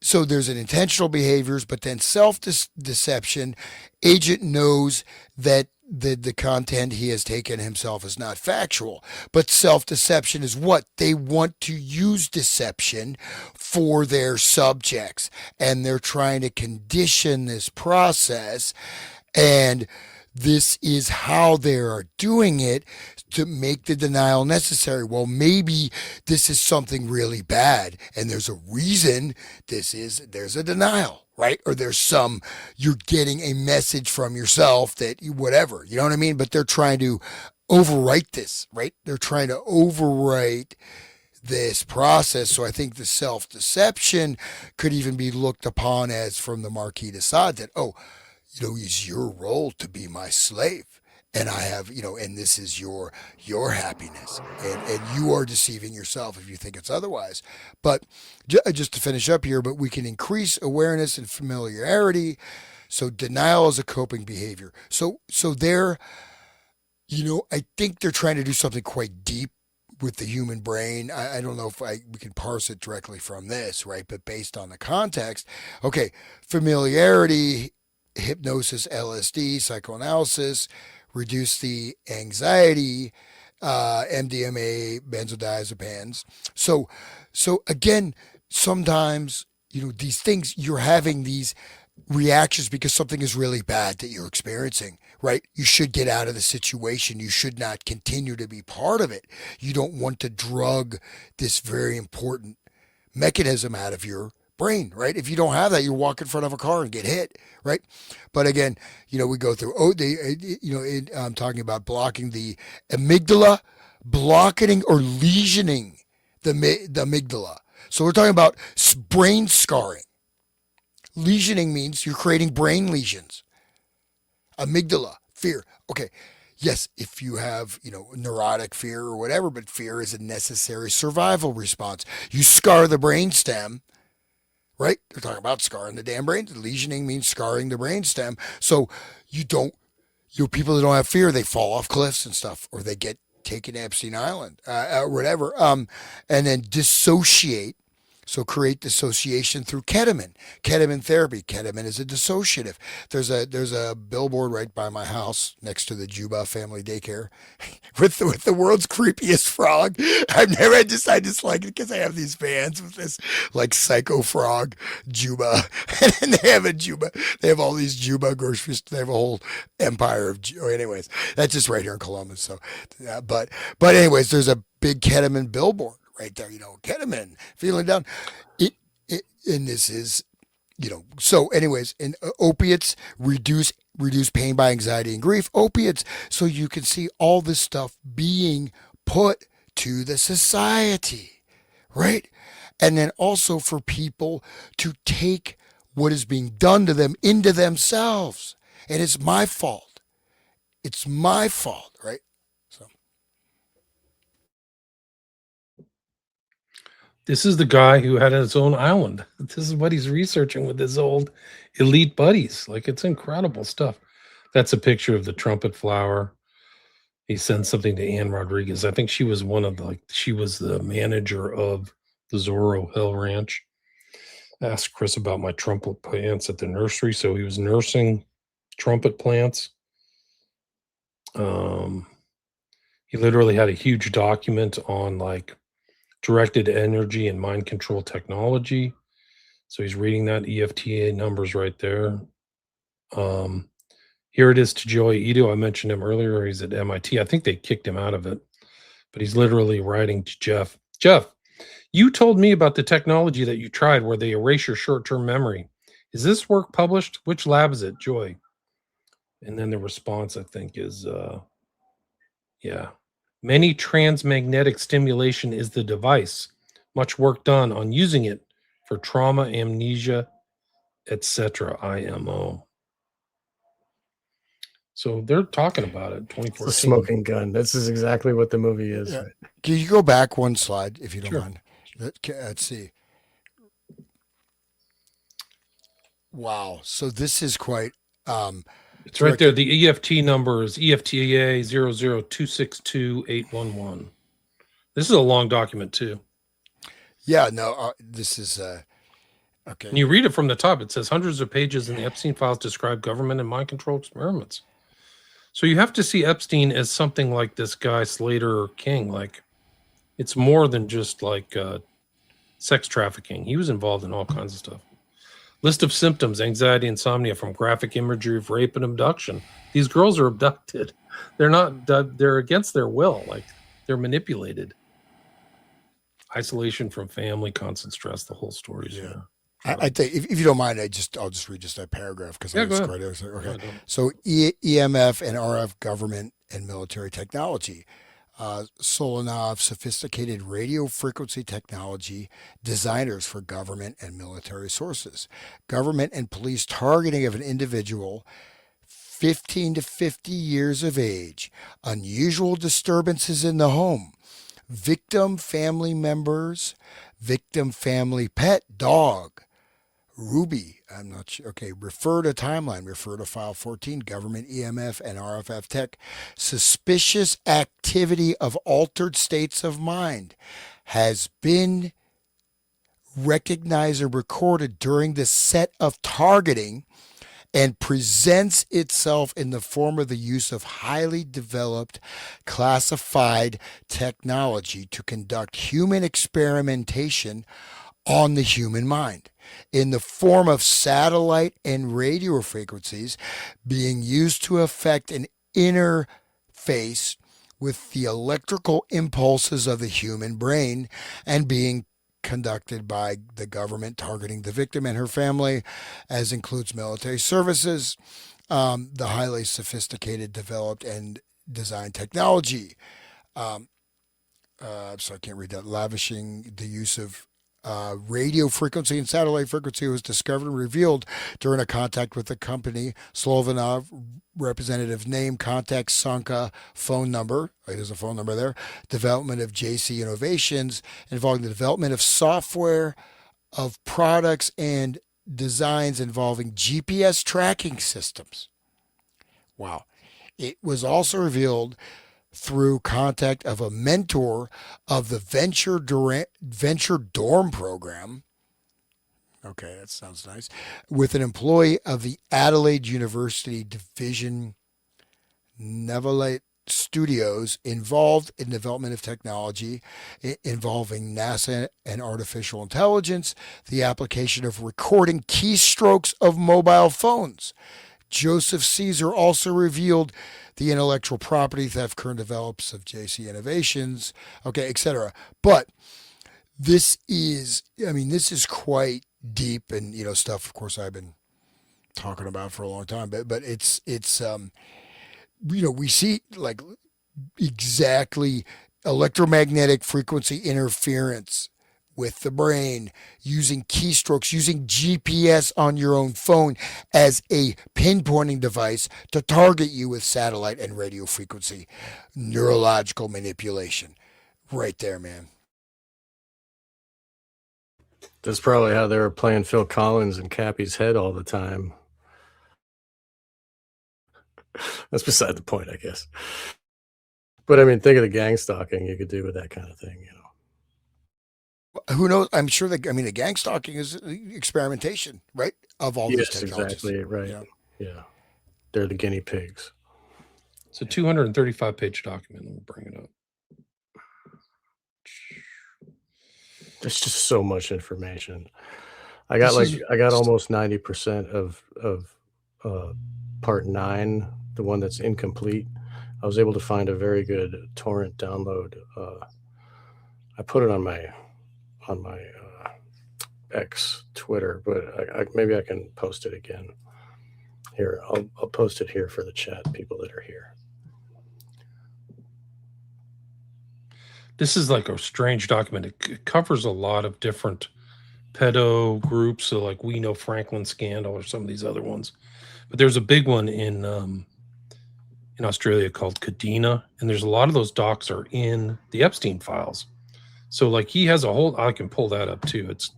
so there's an intentional behaviors, but then self-deception. Agent knows that the content he has taken himself is not factual, but self-deception is what they want to use deception for their subjects, and they're trying to condition this process, and this is how they are doing it to make the denial necessary. Well, maybe this is something really bad, and there's a reason there's a denial, right? Or you're getting a message from yourself that whatever, you know what I mean? But they're trying to overwrite this, right? They're trying to overwrite this process. So I think the self-deception could even be looked upon as from the Marquis de Sade that, oh, it's your role to be my slave. And I have, and this is your happiness. And you are deceiving yourself if you think it's otherwise. But just to finish up here, but we can increase awareness and familiarity. So denial is a coping behavior. So they're, I think they're trying to do something quite deep with the human brain. I don't know if we can parse it directly from this, right? But based on the context, okay, familiarity, hypnosis, LSD, psychoanalysis, reduce the anxiety, MDMA, benzodiazepines. So again, sometimes, these things, you're having these reactions because something is really bad that you're experiencing, right? You should get out of the situation. You should not continue to be part of it. You don't want to drug this very important mechanism out of your brain, right? If you don't have that, you walk in front of a car and get hit, right? But again, we go through, I'm talking about blocking the amygdala, blocking or lesioning the amygdala. So we're talking about brain scarring. Lesioning means you're creating brain lesions. Amygdala, fear. Okay. Yes, if you have, neurotic fear or whatever, but fear is a necessary survival response. You scar the brainstem, right? They're talking about scarring the damn brain. Lesioning means scarring the brainstem. So people that don't have fear, they fall off cliffs and stuff, or they get taken to Epstein Island, or whatever. And then dissociate. So create dissociation through ketamine therapy. Ketamine is a dissociative. There's a billboard right by my house next to the Juba family daycare with the world's creepiest frog. I just like it because I have these fans with this like psycho frog Juba, and they have a Juba. They have all these Juba groceries. They have a whole empire of. Anyways, that's just right here in Columbus. So, but anyways, there's a big ketamine billboard right there, ketamine, feeling down. And this is, so anyways, and opiates reduce pain by anxiety and grief. Opiates, so you can see all this stuff being put to the society, right? And then also for people to take what is being done to them into themselves. And it's my fault. It's my fault, right? This is the guy who had his own island. This is what he's researching with his old elite buddies. Like, it's incredible stuff. That's a picture of the trumpet flower. He sent something to Ann Rodriguez. I think she was she was the manager of the Zorro Hill Ranch. Asked Chris about my trumpet plants at the nursery. So he was nursing trumpet plants. He literally had a huge document on directed energy and mind control technology. So he's reading that EFTA numbers right there. Here it is to Joey Ito. I mentioned him earlier. He's at MIT. I think they kicked him out of it, but he's literally writing to Jeff. Jeff, you told me about the technology that you tried where they erase your short-term memory. Is this work published? Which lab is it, Joy? And then the response, I think, is, yeah. Many transmagnetic stimulation is the device. Much work done on using it for trauma, amnesia, etc. IMO. So they're talking about it. 2014. It's a smoking gun. This is exactly what the movie is. Yeah. Right? Can you go back one slide if you don't Sure. mind? Let's see. Wow. So this is quite It's right there. directed. The EFT number is EFTA 00262811. This is a long document too. Yeah. No. This is And okay. you read it from the top. It says hundreds of pages in the Epstein files describe government and mind control experiments. So you have to see Epstein as something like this guy Slater King. Like it's more than just like sex trafficking. He was involved in all kinds of stuff. List of symptoms: anxiety, insomnia from graphic imagery of rape and abduction. These girls are abducted. They're not. They're against their will. Like they're manipulated. Isolation from family, constant stress. The whole story. Yeah. Yeah. I think if you don't mind, I'll just read just that paragraph because Yeah, I go just ahead. okay. Go ahead. So EMF and RF government and military technology. Solinov, sophisticated radio frequency technology designers for government and military sources. Government and police targeting of an individual 15 to 50 years of age. Unusual disturbances in the home. Victim family members. Victim family pet dog. Ruby, I'm not sure. Okay, refer to timeline, refer to file 14, government EMF and RFF tech. Suspicious activity of altered states of mind has been recognized or recorded during the set of targeting and presents itself in the form of the use of highly developed classified technology to conduct human experimentation on the human mind in the form of satellite and radio frequencies being used to affect an interface with the electrical impulses of the human brain and being conducted by the government targeting the victim and her family, as includes military services, the highly sophisticated, developed, and designed technology. So I can't read that. Lavishing the use of radio frequency and satellite frequency was discovered and revealed during a contact with the company. Slovanov, representative name, contact, Sanka, phone number. There's a phone number there. Development of JC Innovations involving the development of software, of products and designs involving GPS tracking systems. Wow. It was also revealed through contact of a mentor of the Venture Dorm program. Okay, that sounds nice. With an employee of the Adelaide University Division Nevalate Studios involved in development of technology involving NASA and artificial intelligence, the application of recording keystrokes of mobile phones. Joseph Caesar also revealed the intellectual property theft current develops of JC Innovations, okay, etc. But this is quite deep and stuff. Of course, I've been talking about for a long time, but it's we see like exactly electromagnetic frequency interference with the brain, using keystrokes, using GPS on your own phone as a pinpointing device to target you with satellite and radio frequency neurological manipulation. Right there, man. That's probably how they were playing Phil Collins in Cappy's head all the time. That's beside the point, I guess. But I mean, think of the gang stalking you could do with that kind of thing, Who knows? I'm sure that the gang stalking is experimentation, right? Of all these Yes, technologies. exactly, right. Yeah. They're the guinea pigs. It's a 235-page document. Let me bring it up. There's just so much information. I got almost 90% of part 9, the one that's incomplete. I was able to find a very good torrent download. I put it on my X Twitter, but maybe I can post it again. Here, I'll post it here for the chat, people that are here. This is like a strange document. It covers a lot of different pedo groups, so like We Know Franklin scandal or some of these other ones. But there's a big one in Australia called Kadena, and there's a lot of those docs are in the Epstein files. So like he has a whole, I can pull that up too. It's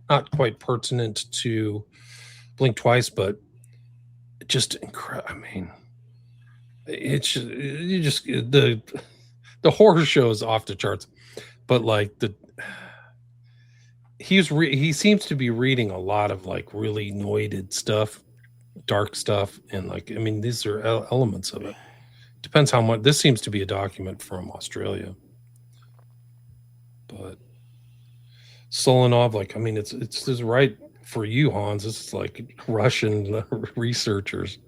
not quite pertinent to blink twice, but just incredible. I mean, it's just, you just the horror show is off the charts, but like he seems to be reading a lot of like really noited stuff, dark stuff, and like, I mean, these are elements of it. Depends how much. This seems to be a document from Australia, but Solanov, like, I mean, it's right for you, Hans. This is like Russian researchers.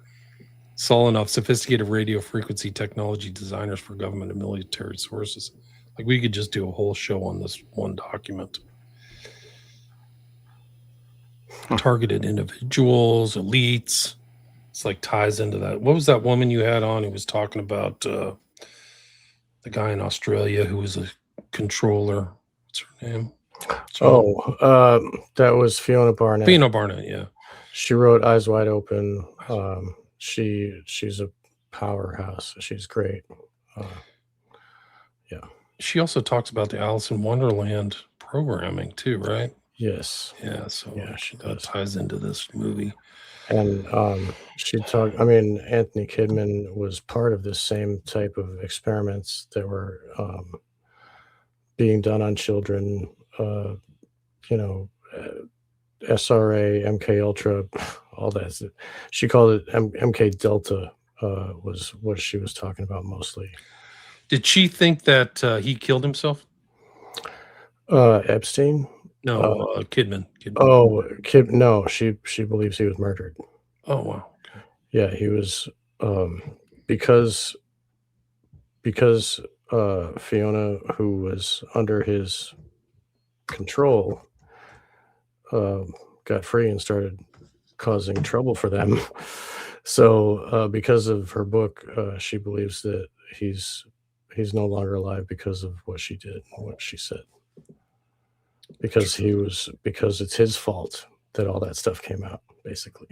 Solanov, sophisticated radio frequency technology designers for government and military sources. Like, we could just do a whole show on this one document. Targeted individuals, elites. It's like ties into that. What was that woman you had on who was talking about the guy in Australia who was a controller? What's her name? That was Fiona Barnett. Fiona Barnett, yeah. She wrote Eyes Wide Open. She's a powerhouse. She's great. Yeah. She also talks about the Alice in Wonderland programming too, right? Yes. Yeah. So Yeah, that ties into this movie. And Anthony Kidman was part of this same type of experiments that were being done on children. SRA, MK Ultra, all that. She called it MK Delta. Was what she was talking about mostly. Did she think that he killed himself? Epstein? No, Kidman. Oh, no, she believes he was murdered. Oh, wow. Okay. Yeah, he was because Fiona, who was under his control, got free and started causing trouble for them. So because of her book, she believes that he's no longer alive because of what she did and what she said. Because it's his fault that all that stuff came out. Basically,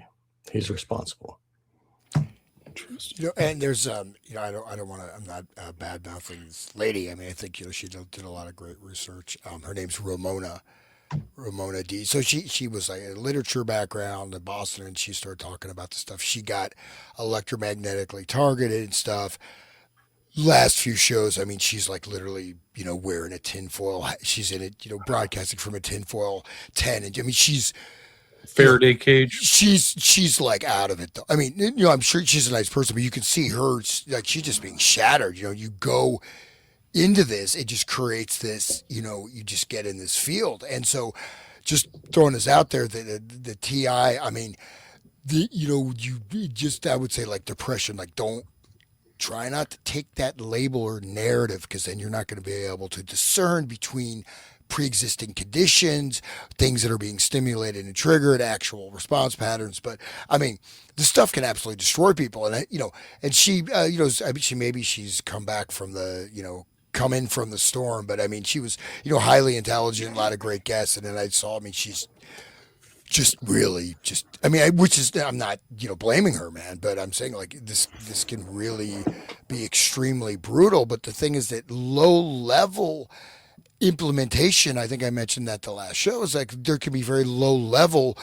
he's responsible. And there's I don't want to. I'm not bad mouthing this lady. I mean, I think she did a lot of great research. Her name's Ramona D. So she was like a literature background in Boston, and she started talking about the stuff she got electromagnetically targeted and stuff. Last few shows, I mean, she's like literally, wearing a tinfoil. She's in it, broadcasting from a tinfoil tent, and I mean, she's Faraday cage. She's like out of it though. I mean, I'm sure she's a nice person, but you can see her like she's just being shattered. You go into this, it just creates this, you just get in this field. And so just throwing this out there, the TI, I mean, you just, I would say like depression, like don't try not to take that label or narrative, because then you're not going to be able to discern between pre-existing conditions, things that are being stimulated and triggered, actual response patterns. But I mean, this stuff can absolutely destroy people. And and she, I mean, she's come back from the, come in from the storm, but I mean, she was, highly intelligent, a lot of great guests. And then I mean, she's just really I mean, which is, I'm not, blaming her, man, but I'm saying like this can really be extremely brutal. But the thing is that low level implementation, I think I mentioned that the last show, is like there can be very low level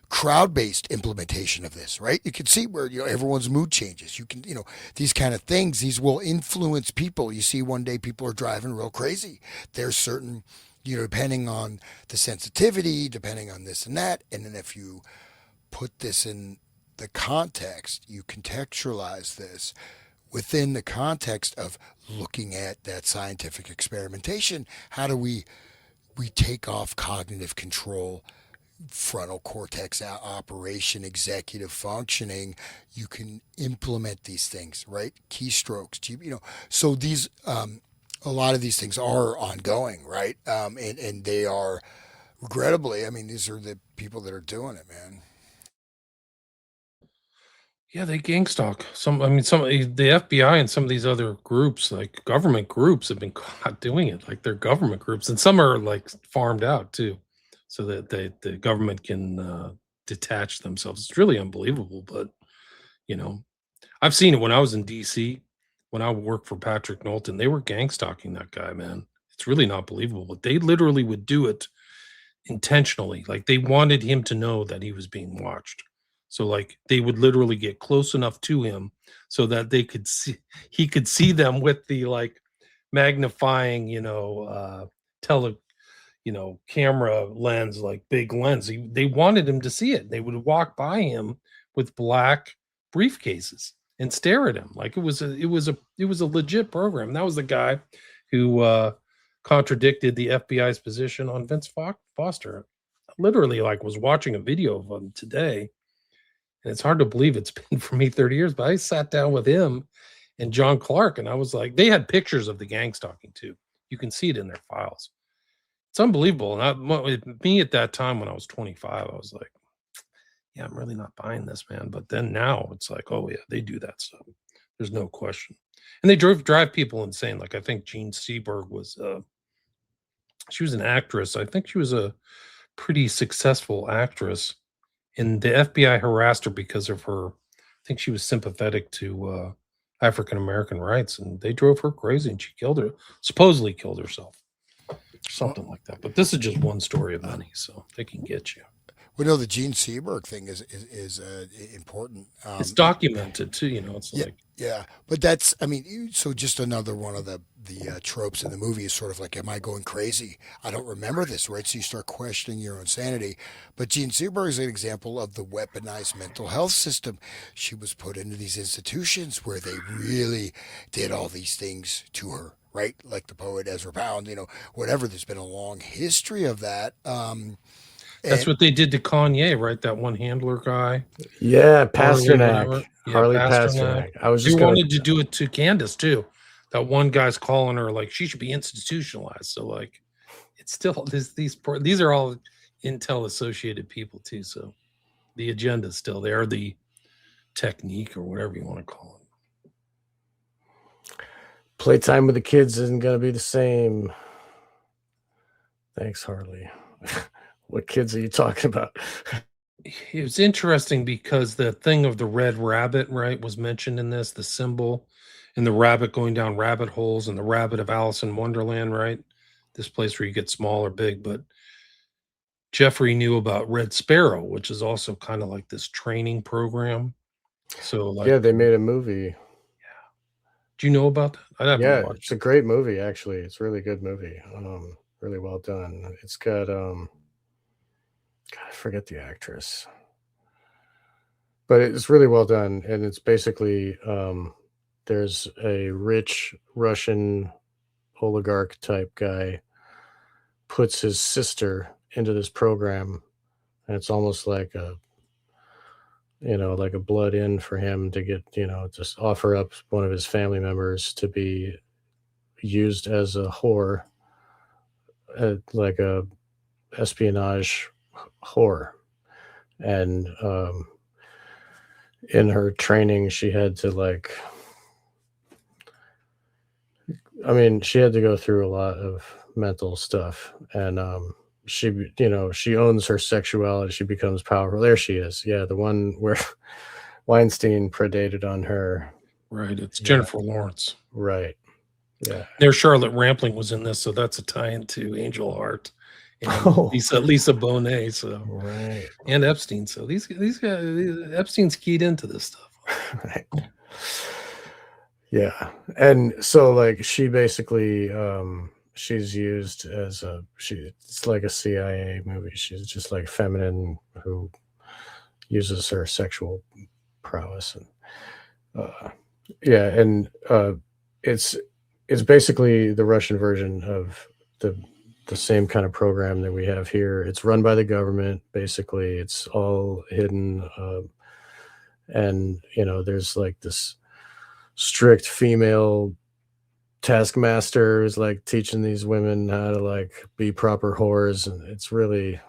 crowd-based implementation of this, right? You can see where everyone's mood changes. You can, these kind of things, these will influence people. You see one day people are driving real crazy. There's certain, depending on the sensitivity, depending on this and that, and then if you put this in the context, you contextualize this within the context of looking at that scientific experimentation. How do we take off cognitive control, frontal cortex operation, executive functioning? You can implement these things, right? Keystrokes, so these, a lot of these things are ongoing, right? And they are, regrettably, I mean, these are the people that are doing it, man. Yeah, they gang stalk. Some of the FBI and some of these other groups, like government groups, have been caught doing it. Like they're government groups, and some are like farmed out too, so that the government can detach themselves. It's really unbelievable, but I've seen it when I was in DC. When I worked for Patrick Knowlton, they were gang stalking that guy, man. It's really not believable, but they literally would do it intentionally. Like they wanted him to know that he was being watched. So like they would literally get close enough to him so that he could see them with the like magnifying, tele camera lens, like big lens. They wanted him to see it. They would walk by him with black briefcases and stare at him like it was a legit program. That was the guy who contradicted the FBI's position on Vince Foster. Literally, like, was watching a video of him today, and it's hard to believe it's been for me 30 years. But I sat down with him and John Clark, and I was like, they had pictures of the gang stalking too. You can see it in their files. It's unbelievable. And me at that time when I was 25, I was like, yeah, I'm really not buying this, man. But then now it's like, oh yeah, they do that stuff. There's no question. And they drive people insane. Like I think Jean Seberg she was an actress. I think she was a pretty successful actress. And the FBI harassed her because of her. I think she was sympathetic to African American rights, and they drove her crazy, and she supposedly killed herself. Something like that. But this is just one story of many, so they can get you. We know the Gene Seberg thing is important. It's documented too, it's Yeah, like yeah, but that's, I mean, so just another one of the tropes in the movie is sort of like, am I going crazy? I don't remember this, right? So you start questioning your own sanity. But Gene Seberg is an example of the weaponized mental health system. She was put into these institutions where they really did all these things to her, right? Like the poet Ezra Pound, whatever. There's been a long history of that. that's And what they did to Kanye, right? That one handler guy. Yeah, Harley, Pasternak. whatever. Yeah, Harley Pasternak. Pasternak. I was They just gonna. wanted to do it to Candace too. That one guy's calling her like she should be institutionalized. So like, it's still these are all Intel associated people too. So the agenda's still there. The technique or whatever you want to call it. Playtime with the kids isn't gonna be the same. Thanks, Harley. What kids are you talking about? It was interesting because the thing of the red rabbit, right, was mentioned in this, the symbol, and the rabbit going down rabbit holes, and the rabbit of Alice in Wonderland, right? This place where you get small or big. But Jeffrey knew about Red Sparrow, which is also kind of like this training program. So, like, Yeah, they made a movie. do you know about that? I haven't Yeah, watched it's a great movie, actually. It's a really good movie. Really well done. It's got God, I forget the actress. But it's really well done, and it's basically there's a rich Russian oligarch type guy puts his sister into this program, and it's almost like like a blood in for him to get, just offer up one of his family members to be used as a whore, like a espionage whore. And in her training, she had to she had to go through a lot of mental stuff, and she owns her sexuality. She becomes powerful. There she is. Yeah, the one where Weinstein predated on her. right. It's Yeah. Jennifer Lawrence. Right. Yeah. There's Charlotte Rampling was in this, so that's a tie into Angel Heart and Oh. Lisa Bonet. So Right. and Epstein. So these guys, Epstein's keyed into this stuff. Right. Yeah. And so she basically she's used as it's like a CIA movie. She's just like feminine who uses her sexual prowess, and it's basically the Russian version of the same kind of program that we have here. It's run by the government. Basically, it's all hidden, and there's like this strict female taskmaster who's like teaching these women how to like be proper whores, and it's really,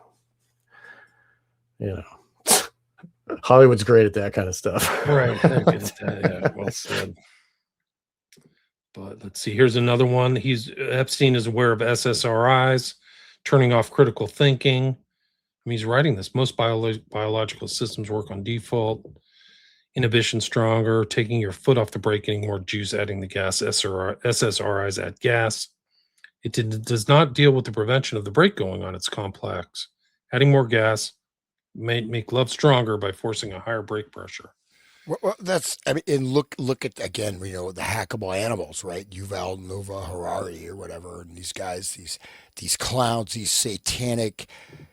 Hollywood's great at that kind of stuff. Right. Yeah, well said. But let's see. Here's another one. Epstein is aware of SSRIs, turning off critical thinking. I mean, he's writing this. Most biological systems work on default. Inhibition stronger, taking your foot off the brake, getting more juice, adding the gas. SSRIs add gas. It does not deal with the prevention of the brake going on. It's complex. Adding more gas make love stronger by forcing a higher brake pressure. Well, that's, I mean, and look at again, you know, the hackable animals, right? Yuval Nova Harari or whatever, and these guys, these clowns, these satanic,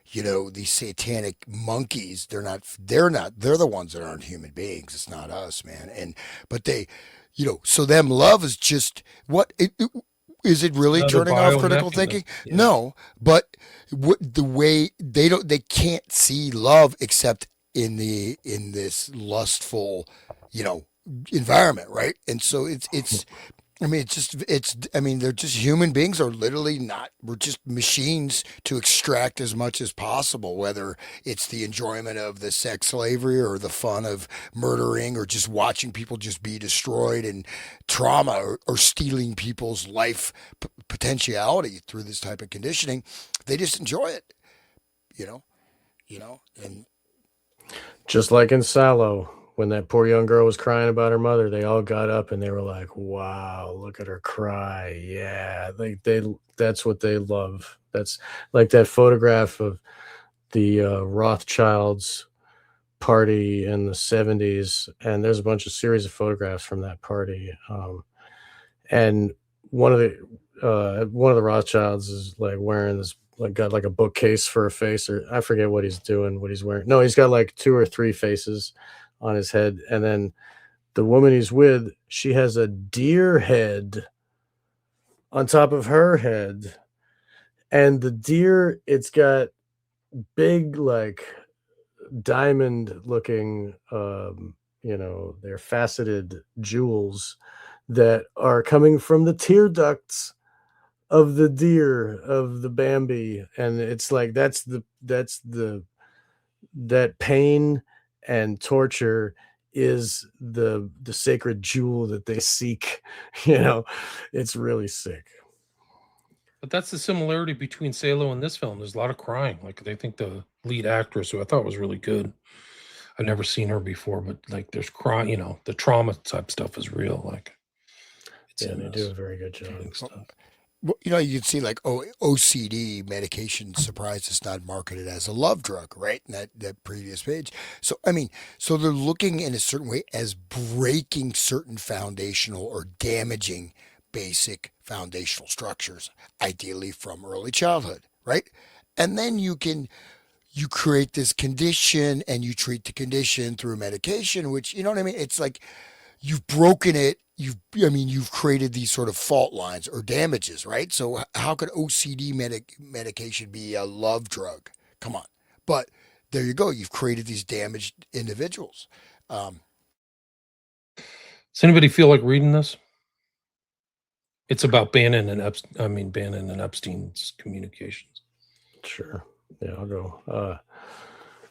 you know, these satanic monkeys. They're the ones that aren't human beings. It's not us, man. But they, you know, so them love is just is it really Another turning off critical biomechanism. thinking? Yeah. No, but the way they can't see love except in this lustful, you know, environment, right? And so it's I mean I mean they're just human beings are literally not we're just machines to extract as much as possible, whether it's the enjoyment of the sex slavery or the fun of murdering or just watching people just be destroyed and trauma or stealing people's life potentiality through this type of conditioning. They just enjoy it, you know, and Just like in Sallow, when that poor young girl was crying about her mother, they all got up and they were like, "Wow, look at her cry!" Yeah, they that's what they love. That's like that photograph of the Rothschilds party in the 70s, and there's a bunch of series of photographs from that party. And one of the Rothschilds is like wearing this, like got like a bookcase for a face, or I forget what he's doing, what he's wearing. No, he's got like two or three faces on his head, and then the woman he's with, she has a deer head on top of her head, and the deer, it's got big like diamond looking, they're faceted jewels that are coming from the tear ducts of the deer, of the Bambi. And it's like that pain and torture is the sacred jewel that they seek. It's really sick. But that's the similarity between Salo and this film. There's a lot of crying. Like they think the lead actress, who I thought was really good. I've never seen her before, but like there's crying. The trauma type stuff is real. Like They do a very good job. well, you know, you can see like OCD medication. Surprised it's not marketed as a love drug, right? In that previous page. So I mean, so they're looking in a certain way as breaking certain foundational or damaging basic foundational structures, ideally from early childhood, right? And then you create this condition and you treat the condition through medication, which, you know what I mean? It's like you've broken it. You've created these sort of fault lines or damages, right? So how could OCD medication be a love drug? Come on. But there you go. You've created these damaged individuals. Does anybody feel like reading this? It's about Bannon and Epstein's communications. Sure. Yeah, I'll go.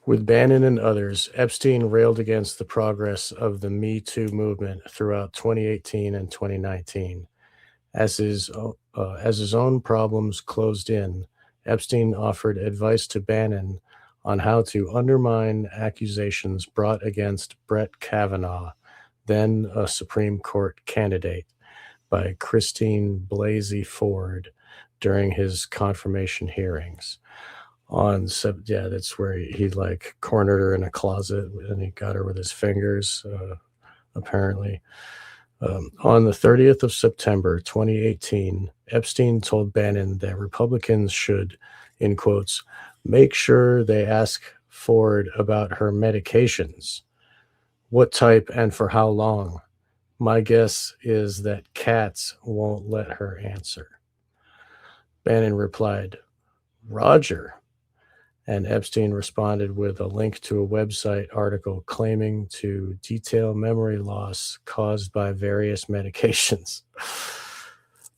With Bannon and others, Epstein railed against the progress of the Me Too movement throughout 2018 and 2019. As his own problems closed in, Epstein offered advice to Bannon on how to undermine accusations brought against Brett Kavanaugh, then a Supreme Court candidate, by Christine Blasey Ford during his confirmation hearings. That's where he like cornered her in a closet and he got her with his fingers, apparently. On the 30th of September 2018, Epstein told Bannon that Republicans should, in quotes, make sure they ask Ford about her medications, what type and for how long. My guess is that cats won't let her answer. Bannon replied, Roger. And Epstein responded with a link to a website article claiming to detail memory loss caused by various medications.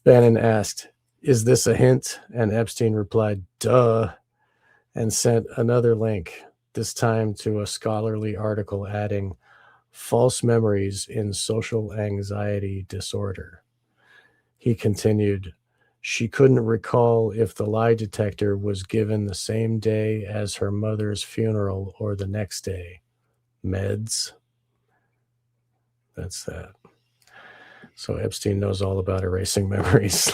Bannon asked, is this a hint? And Epstein replied, duh, and sent another link, this time to a scholarly article adding, false memories in social anxiety disorder. He continued, she couldn't recall if the lie detector was given the same day as her mother's funeral or the next day. Meds. That's that. So Epstein knows all about erasing memories.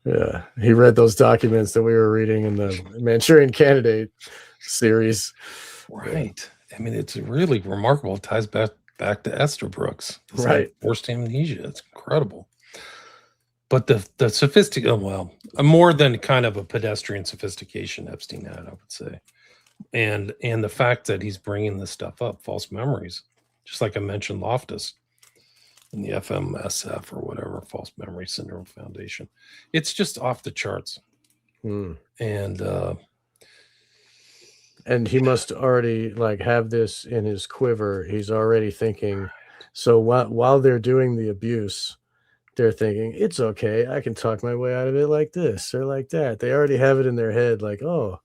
Yeah, he read those documents that we were reading in the Manchurian Candidate series. Right. I mean, it's really remarkable. It ties back to Esther Brooks. It's Right. like forced amnesia. It's incredible. But the sophisticated, well, more than kind of a pedestrian sophistication Epstein had, I would say, and the fact that he's bringing this stuff up, false memories, just like I mentioned, Loftus in the FMSF or whatever, False Memory Syndrome Foundation, it's just off the charts. And he must already like have this in his quiver. He's already thinking. So while they're doing the abuse, they're thinking, it's okay. I can talk my way out of it like this or like that. They already have it in their head. Like, oh,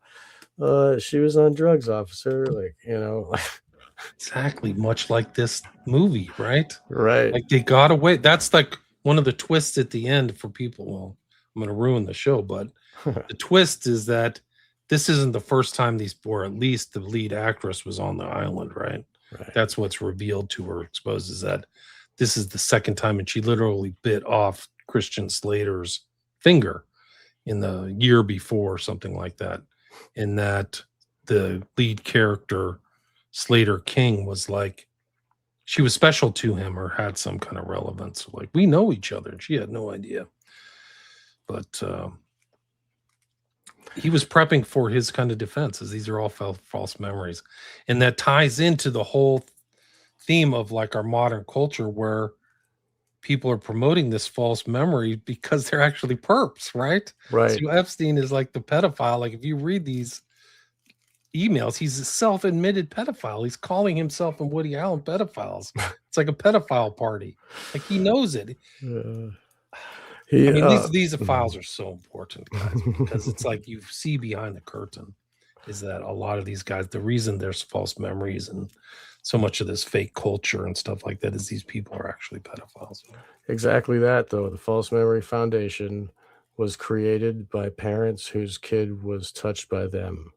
she was on drugs, officer. Like, Exactly. Much like this movie, right? Right. Like they got away. That's like one of the twists at the end for people. Well, I'm going to ruin the show, but the twist is that this isn't the first time these, or at least the lead actress was on the island, right? That's what's revealed to her, exposed, is that this is the second time, and she literally bit off Christian Slater's finger in the year before, something like that. And that the lead character, Slater King, was like, she was special to him or had some kind of relevance. Like, we know each other, and she had no idea. But he was prepping for his kind of defense, as these are all false memories. And that ties into the whole theme of like our modern culture, where people are promoting this false memory because they're actually perps, right? Right. So Epstein is like the pedophile. Like if you read these emails, he's a self-admitted pedophile. He's calling himself and Woody Allen pedophiles. It's like a pedophile party. Like he knows it. I mean, these files are so important, guys, because it's like you see behind the curtain is that a lot of these guys, the reason there's false memories and so much of this fake culture and stuff like that is these people are actually pedophiles. Exactly that, though. The False Memory Foundation was created by parents whose kid was touched by them.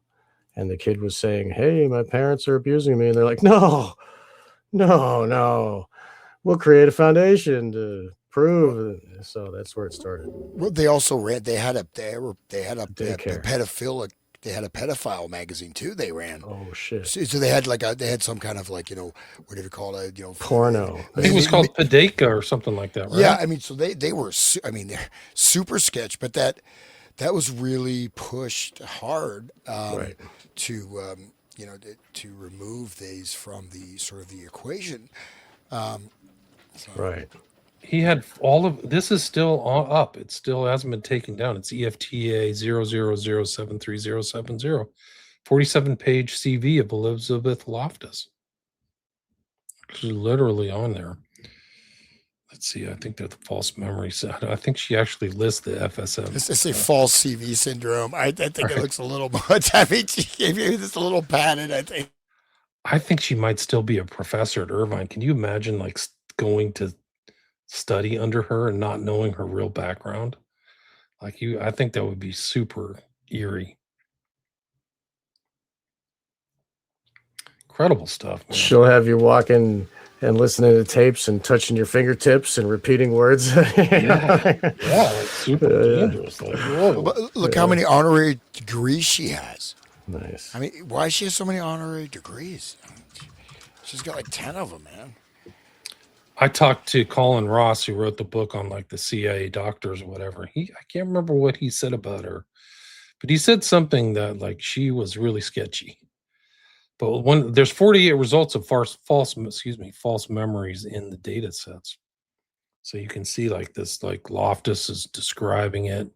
And the kid was saying, hey, my parents are abusing me. And they're like, no, we'll create a foundation to prove. So that's where it started. Well, they also read. They had a pedophile magazine too. They ran. Oh shit! So they had they had some kind of what do you call it? Porno. I think it was called Pedeka or something like that, right? Yeah, I mean, so they were. I mean, they're super sketch, but that was really pushed hard right. to to remove these from the sort of the equation. Right. He had all of this is still up. It still hasn't been taken down. It's EFTA 000737070, 47-page CV of Elizabeth Loftus. She's literally on there. Let's see. I think they're the false memories. I think she actually lists the FSM. It's a false CV syndrome. I think it looks a little much. I mean, she gave you this a little padded, I think. I think she might still be a professor at Irvine. Can you imagine like going to study under her and not knowing her real background? I think that would be super eerie. Incredible stuff, man. She'll have you walking and listening to tapes and touching your fingertips and repeating words. Like super dangerous. Like, whoa. But look how many honorary degrees she has. Nice. I mean, why does she have so many honorary degrees? She's got like 10 of them, man. I talked to Colin Ross, who wrote the book on like the CIA doctors or whatever. I can't remember what he said about her, but he said something that like she was really sketchy. But there's 48 results of false memories in the data sets. So you can see like this, like Loftus is describing it,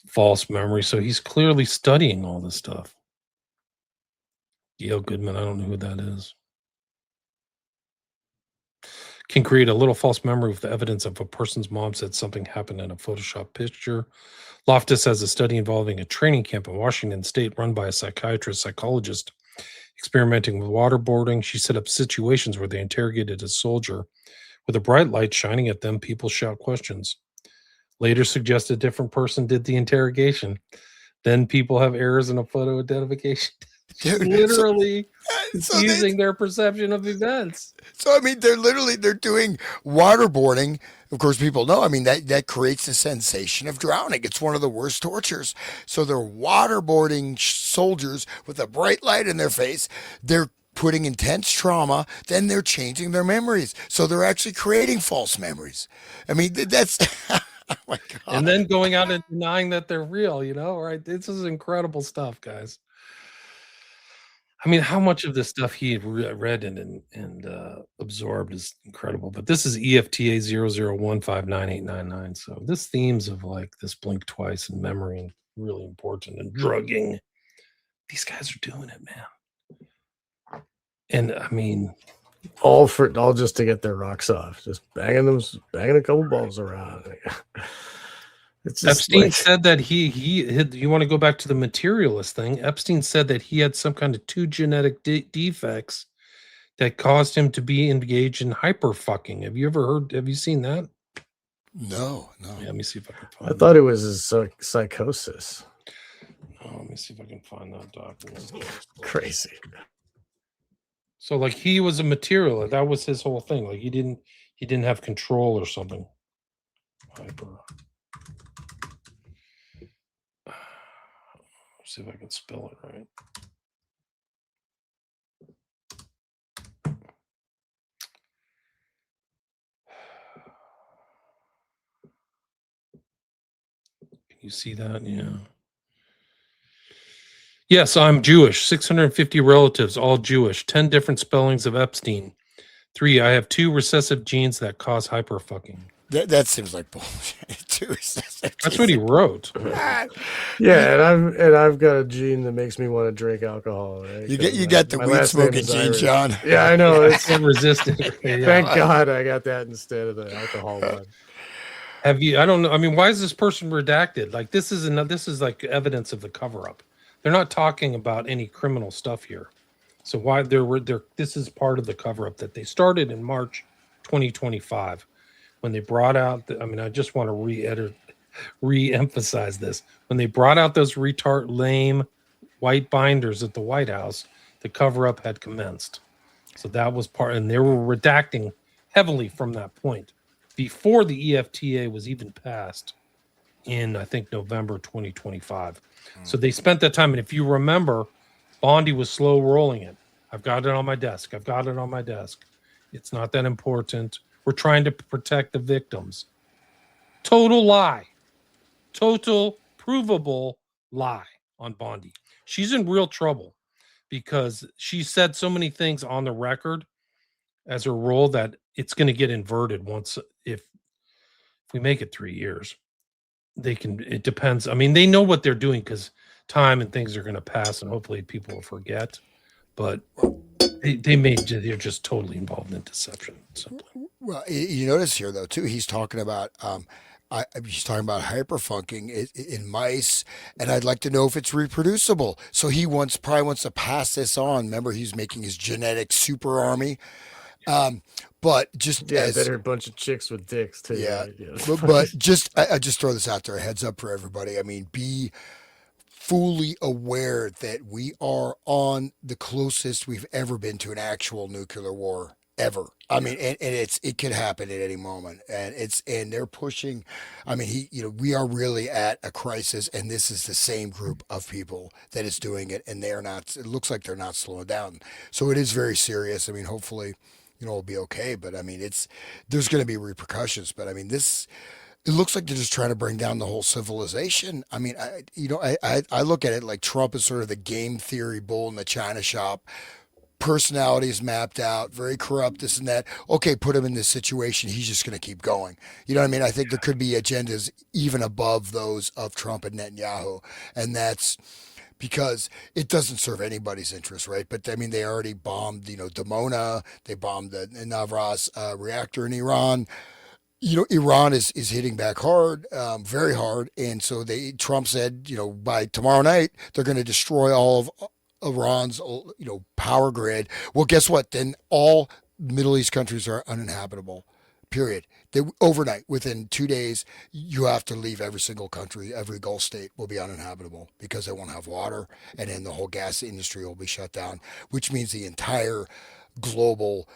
false memory. So he's clearly studying all this stuff. Gail Goodman, I don't know who that is. Can create a little false memory with the evidence of a person's mom said something happened in a Photoshop picture. Loftus has a study involving a training camp in Washington State run by a psychologist experimenting with waterboarding. She set up situations where they interrogated a soldier. With a bright light shining at them, people shout questions. Later suggest a different person did the interrogation. Then people have errors in a photo identification. Dude, literally using their perception of events. So I mean, they're doing waterboarding. Of course, people know. I mean, that creates the sensation of drowning. It's one of the worst tortures. So they're waterboarding soldiers with a bright light in their face. They're putting intense trauma, then they're changing their memories. So they're actually creating false memories. I mean, that's, oh my And God. then going out and denying that they're real, right? This is incredible stuff, guys. I mean, how much of this stuff he had read and absorbed is incredible. But this is EFTA 00159899. So this themes of like this blink twice and memory and really important and drugging. These guys are doing it, man. And I mean, all just to get their rocks off, just banging a couple balls around. It's just Epstein like, said that you want to go back to the materialist thing. Epstein said that he had some kind of 2 genetic defects that caused him to be engaged in hyper fucking. Have you seen that? No. Yeah, let me see if I can I find thought it was his psychosis. let me see if I can find that document. Crazy. So like he was a materialist. That was his whole thing. Like he didn't have control or something. Hyper. See if I can spell it right. Can you see that? Yeah. Yes, I'm Jewish. 650 relatives, all Jewish. 10 different spellings of Epstein. 3, I have 2 recessive genes that cause hyperfucking. That seems like bullshit. That's what he wrote. Yeah, and I've got a gene that makes me want to drink alcohol. Right? You got the my weed last name smoking is gene, Irish. John. Yeah, I know. I can't resist it. Yeah. Thank God I got that instead of the alcohol one. Have you? I don't know. I mean, why is this person redacted? Like this is like evidence of the cover up. They're not talking about any criminal stuff here. So why this is part of the cover up that they started in March 2025 when they brought out I just want to re-emphasize this. When they brought out those lame white binders at the White House, the cover up had commenced. So that was part, and they were redacting heavily from that point before the EFTA was even passed in, I think, November 2025. So they spent that time. And if you remember, Bondi was slow rolling it. I've got it on my desk. It's not that important. We're trying to protect the victims. Total lie. Total provable lie on Bondi. She's in real trouble because she said so many things on the record as her role that it's going to get inverted once if we make it 3 years. It depends. I mean, they know what they're doing because time and things are going to pass and hopefully people will forget. But they're just totally involved in deception. Simply. Well, you notice here though too, he's talking about he's talking about hyperfunking in mice, and I'd like to know if it's reproducible. So he probably wants to pass this on. Remember, he's making his genetic super army. But just better a bunch of chicks with dicks too. Yeah, right? Yeah. but I just throw this out there, a heads up for everybody. I mean, be fully aware that we are on the closest we've ever been to an actual nuclear war ever. I mean, and it could happen at any moment, and they're pushing. I mean, we are really at a crisis, and this is the same group of people that is doing it, and they are not. It looks like they're not slowing down. So it is very serious. I mean, hopefully, it'll be okay. But I mean, there's going to be repercussions. But I mean, it looks like they're just trying to bring down the whole civilization. I mean, I look at it like Trump is sort of the game theory bull in the china shop. Personalities mapped out, very corrupt, this and that. Okay, put him in this situation. He's just going to keep going. You know what I mean? I think there could be agendas even above those of Trump and Netanyahu. And that's because it doesn't serve anybody's interest, right? But I mean, they already bombed, Dimona. They bombed the Navras reactor in Iran. Iran is hitting back hard, very hard. And so Trump said, by tomorrow night, they're going to destroy all of Iran's, power grid. Well, guess what? Then all Middle East countries are uninhabitable, period. Overnight, within 2 days, you have to leave every single country. Every Gulf state will be uninhabitable because they won't have water. And then the whole gas industry will be shut down, which means the entire global,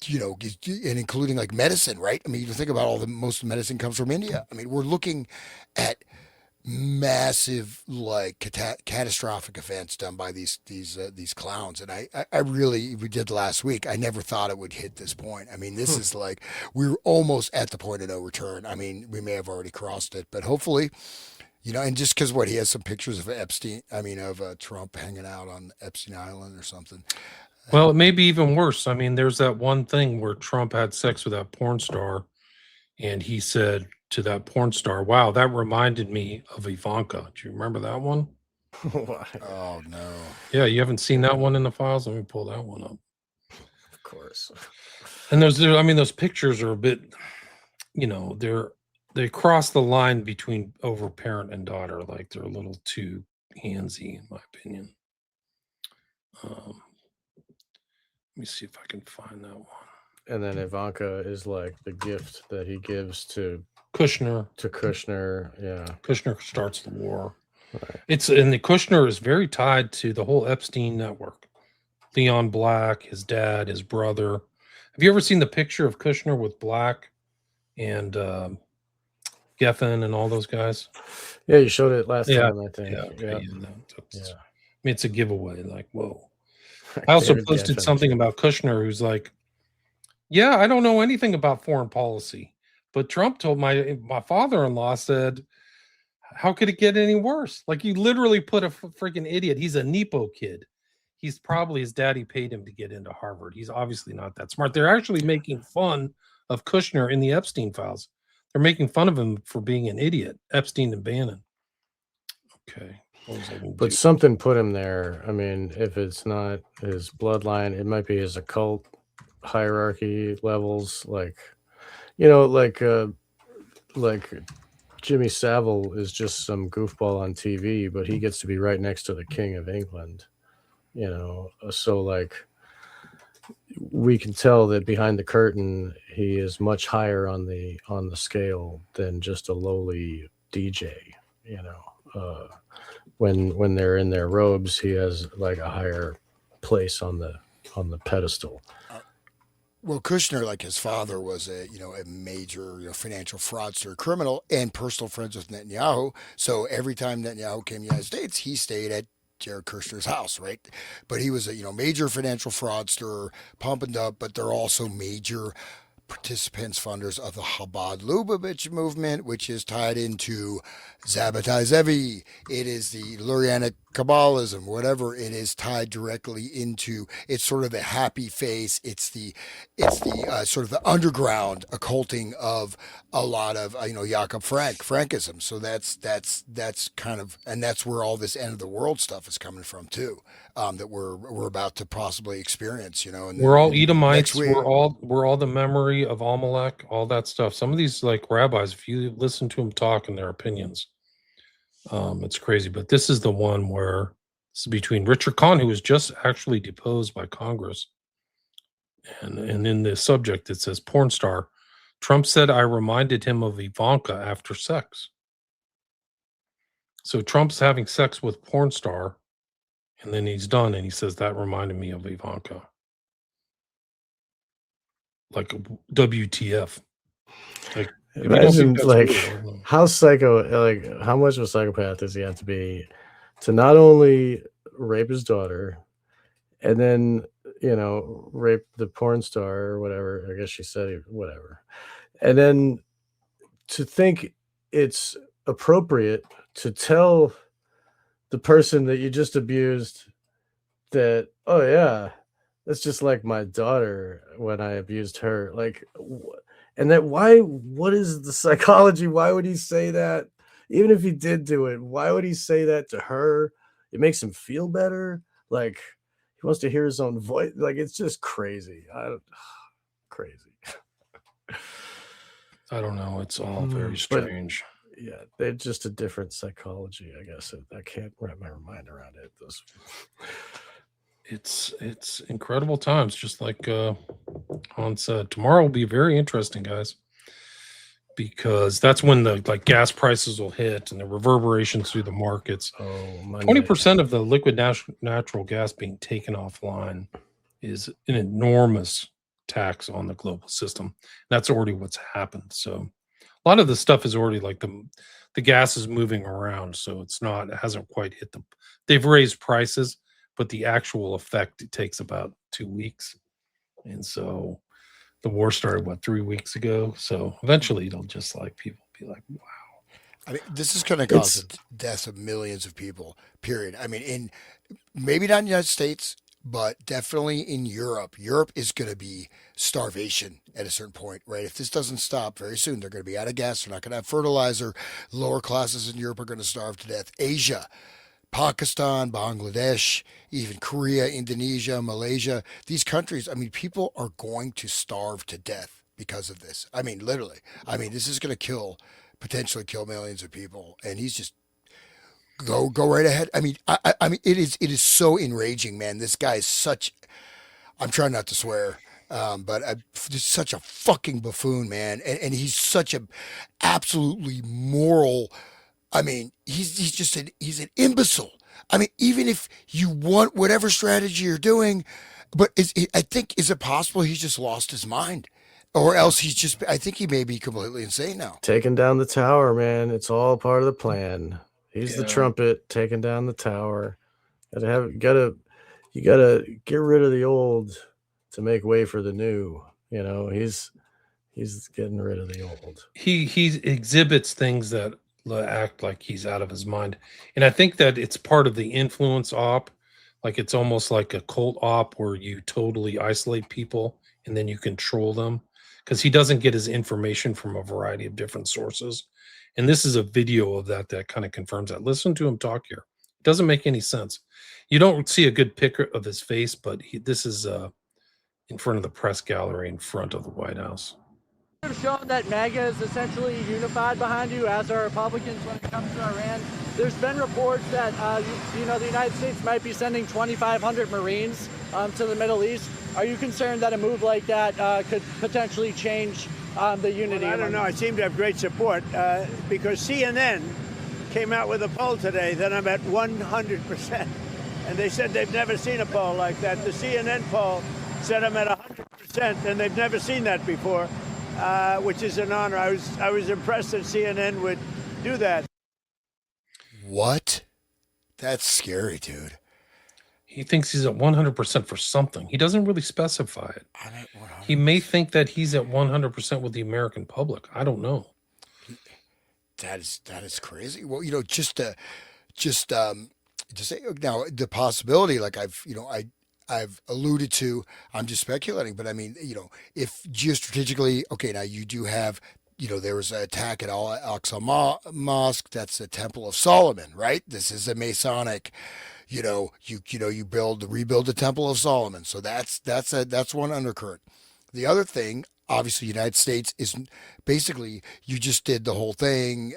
and including like medicine, right? I mean, you think about most of the medicine comes from India. I mean, we're looking at massive like catastrophic events done by these clowns. And I really, we did last week, I never thought it would hit this point. I mean, this is like, we're almost at the point of no return. I mean, we may have already crossed it, but hopefully, and just because what, he has some pictures of Epstein, I mean, of Trump hanging out on Epstein Island or something. Well, it may be even worse. I mean, there's that one thing where Trump had sex with that porn star, and he said to that porn star, "Wow, that reminded me of Ivanka." Do you remember that one? Oh no. Yeah, you haven't seen that one in the files? Let me pull that one up. Of course. And those pictures are a bit, they cross the line between over parent and daughter. Like, they're a little too handsy, in my opinion. Let me see if I can find that one. And then Ivanka is like the gift that he gives to Kushner. Yeah. Kushner starts the war. Right. And the Kushner is very tied to the whole Epstein network. Leon Black, his dad, his brother. Have you ever seen the picture of Kushner with Black and Geffen and all those guys? Yeah, you showed it last time, I think. Yeah. Okay, Yeah. I mean, it's a giveaway. Like, whoa. I also posted something about Kushner, who's like, yeah, I don't know anything about foreign policy, but Trump told my father-in-law said, how could it get any worse? Like, you literally put a freaking idiot. He's a Nepo kid. He's probably, his daddy paid him to get into Harvard. He's obviously not that smart. They're actually making fun of Kushner in the Epstein files. They're making fun of him for being an idiot, Epstein and Bannon. Okay. But something put him there. I mean, if it's not his bloodline, it might be his occult hierarchy levels. Like Jimmy Savile is just some goofball on TV, but he gets to be right next to the King of England. So like, we can tell that behind the curtain, he is much higher on the scale than just a lowly DJ. When they're in their robes, he has like a higher place on the pedestal. Well, Kushner, like his father, was a major financial fraudster, criminal, and personal friends with Netanyahu. So every time Netanyahu came to the United States, he stayed at Jared Kushner's house, right? But he was a major financial fraudster, pump and dump. But they're also major participants, funders of the Chabad Lubavitch movement, which is tied into Zabbatai Zevi. It is the Lurianic Kabbalism, whatever. It is tied directly into. It's sort of the happy face. It's the sort of the underground occulting of a lot of Jakob Frankism. So that's kind of, and that's where all this end of the world stuff is coming from too. That we're about to possibly experience. And we're all Edomites. We're all the memory of Amalek. All that stuff. Some of these like rabbis, if you listen to them talk and their opinions, it's crazy. But this is the one where this is between Richard Kahn, who was just actually deposed by Congress, and in the subject it says porn star. Trump said I reminded him of Ivanka after sex. So Trump's having sex with porn star, and then he's done, and he says that reminded me of Ivanka. Like, WTF? Like, imagine like how how much of a psychopath does he have to be to not only rape his daughter and then rape the porn star or whatever, I guess she said whatever, and then to think it's appropriate to tell the person that you just abused that, oh yeah, that's just like my daughter when I abused her. Like, and that what is the psychology? Why would he say that? Even if he did do it, why would he say that to her? It makes him feel better. Like, he wants to hear his own voice. Like, it's just crazy. Crazy. I don't know. It's all very strange. But, yeah, they're just a different psychology, I guess. I can't wrap my mind around it. It's incredible times, just like Han said. Tomorrow will be very interesting, guys, because that's when the gas prices will hit and the reverberations through the markets. 20% of the liquid natural gas being taken offline is an enormous tax on the global system. That's already what's happened. So a lot of the stuff is already like the gas is moving around, so it hasn't quite hit the. They've raised prices, but the actual effect, it takes about 2 weeks, and so the war started 3 weeks ago. So eventually, it'll just like people be like, wow. I mean, this is going to cause It's the deaths of millions of people. Period. I mean, in maybe not in the United States, but definitely in Europe. Europe is going to be starvation at a certain point, right? If this doesn't stop very soon, they're going to be out of gas. They're not going to have fertilizer. Lower classes in Europe are going to starve to death. Asia, Pakistan, Bangladesh, even Korea, Indonesia, Malaysia, these countries, I mean, people are going to starve to death because of this. I mean, literally. I mean, this is going to potentially kill millions of people. And he's just go right ahead. I mean, it is so enraging, man. This guy is such. I'm trying not to swear, but just such a fucking buffoon, man. And he's such a absolutely moral. I mean, he's an imbecile. I mean, even if you want whatever strategy you're doing, but I think is it possible he's just lost his mind, or else he's just. I think he may be completely insane now. taking down the tower, man. It's all part of the plan. He's the Yeah. trumpet taking down the tower. You gotta get rid of the old to make way for the new. You know, he's getting rid of the old. He exhibits things that act like he's out of his mind, and I think that it's part of the influence op. Like it's almost like a cult op where you totally isolate people and then you control them, because he doesn't get his information from a variety of different sources. And this is a video of that kind of confirms that. Listen to him talk here. It doesn't make any sense. You don't see a good picture of his face, but this is in front of the press gallery in front of the White House. Have shown that MAGA is essentially unified behind you, as are Republicans when it comes to Iran. There's been reports that the United States might be sending 2,500 Marines to the Middle East. Are you concerned that a move like that could potentially change the unity? Well, I don't know. I seem to have great support because CNN came out with a poll today that I'm at 100%. And they said they've never seen a poll like that. The CNN poll said I'm at 100%, and they've never seen that before. Which is an honor. I was impressed that CNN would do that. What? That's scary, dude. He thinks he's at 100% for something. He doesn't really specify it. I'm at 100. He may think that he's at 100% with the American public. I don't know. That is crazy. Well, just to say now the possibility, like I've alluded to, I'm just speculating, but I mean, if geostrategically, okay, now you do have, there was an attack at Al-Aqsa Mosque. That's the Temple of Solomon, right? This is a Masonic, you rebuild the Temple of Solomon. So that's one undercurrent. The other thing, obviously, United States is basically, you just did the whole thing.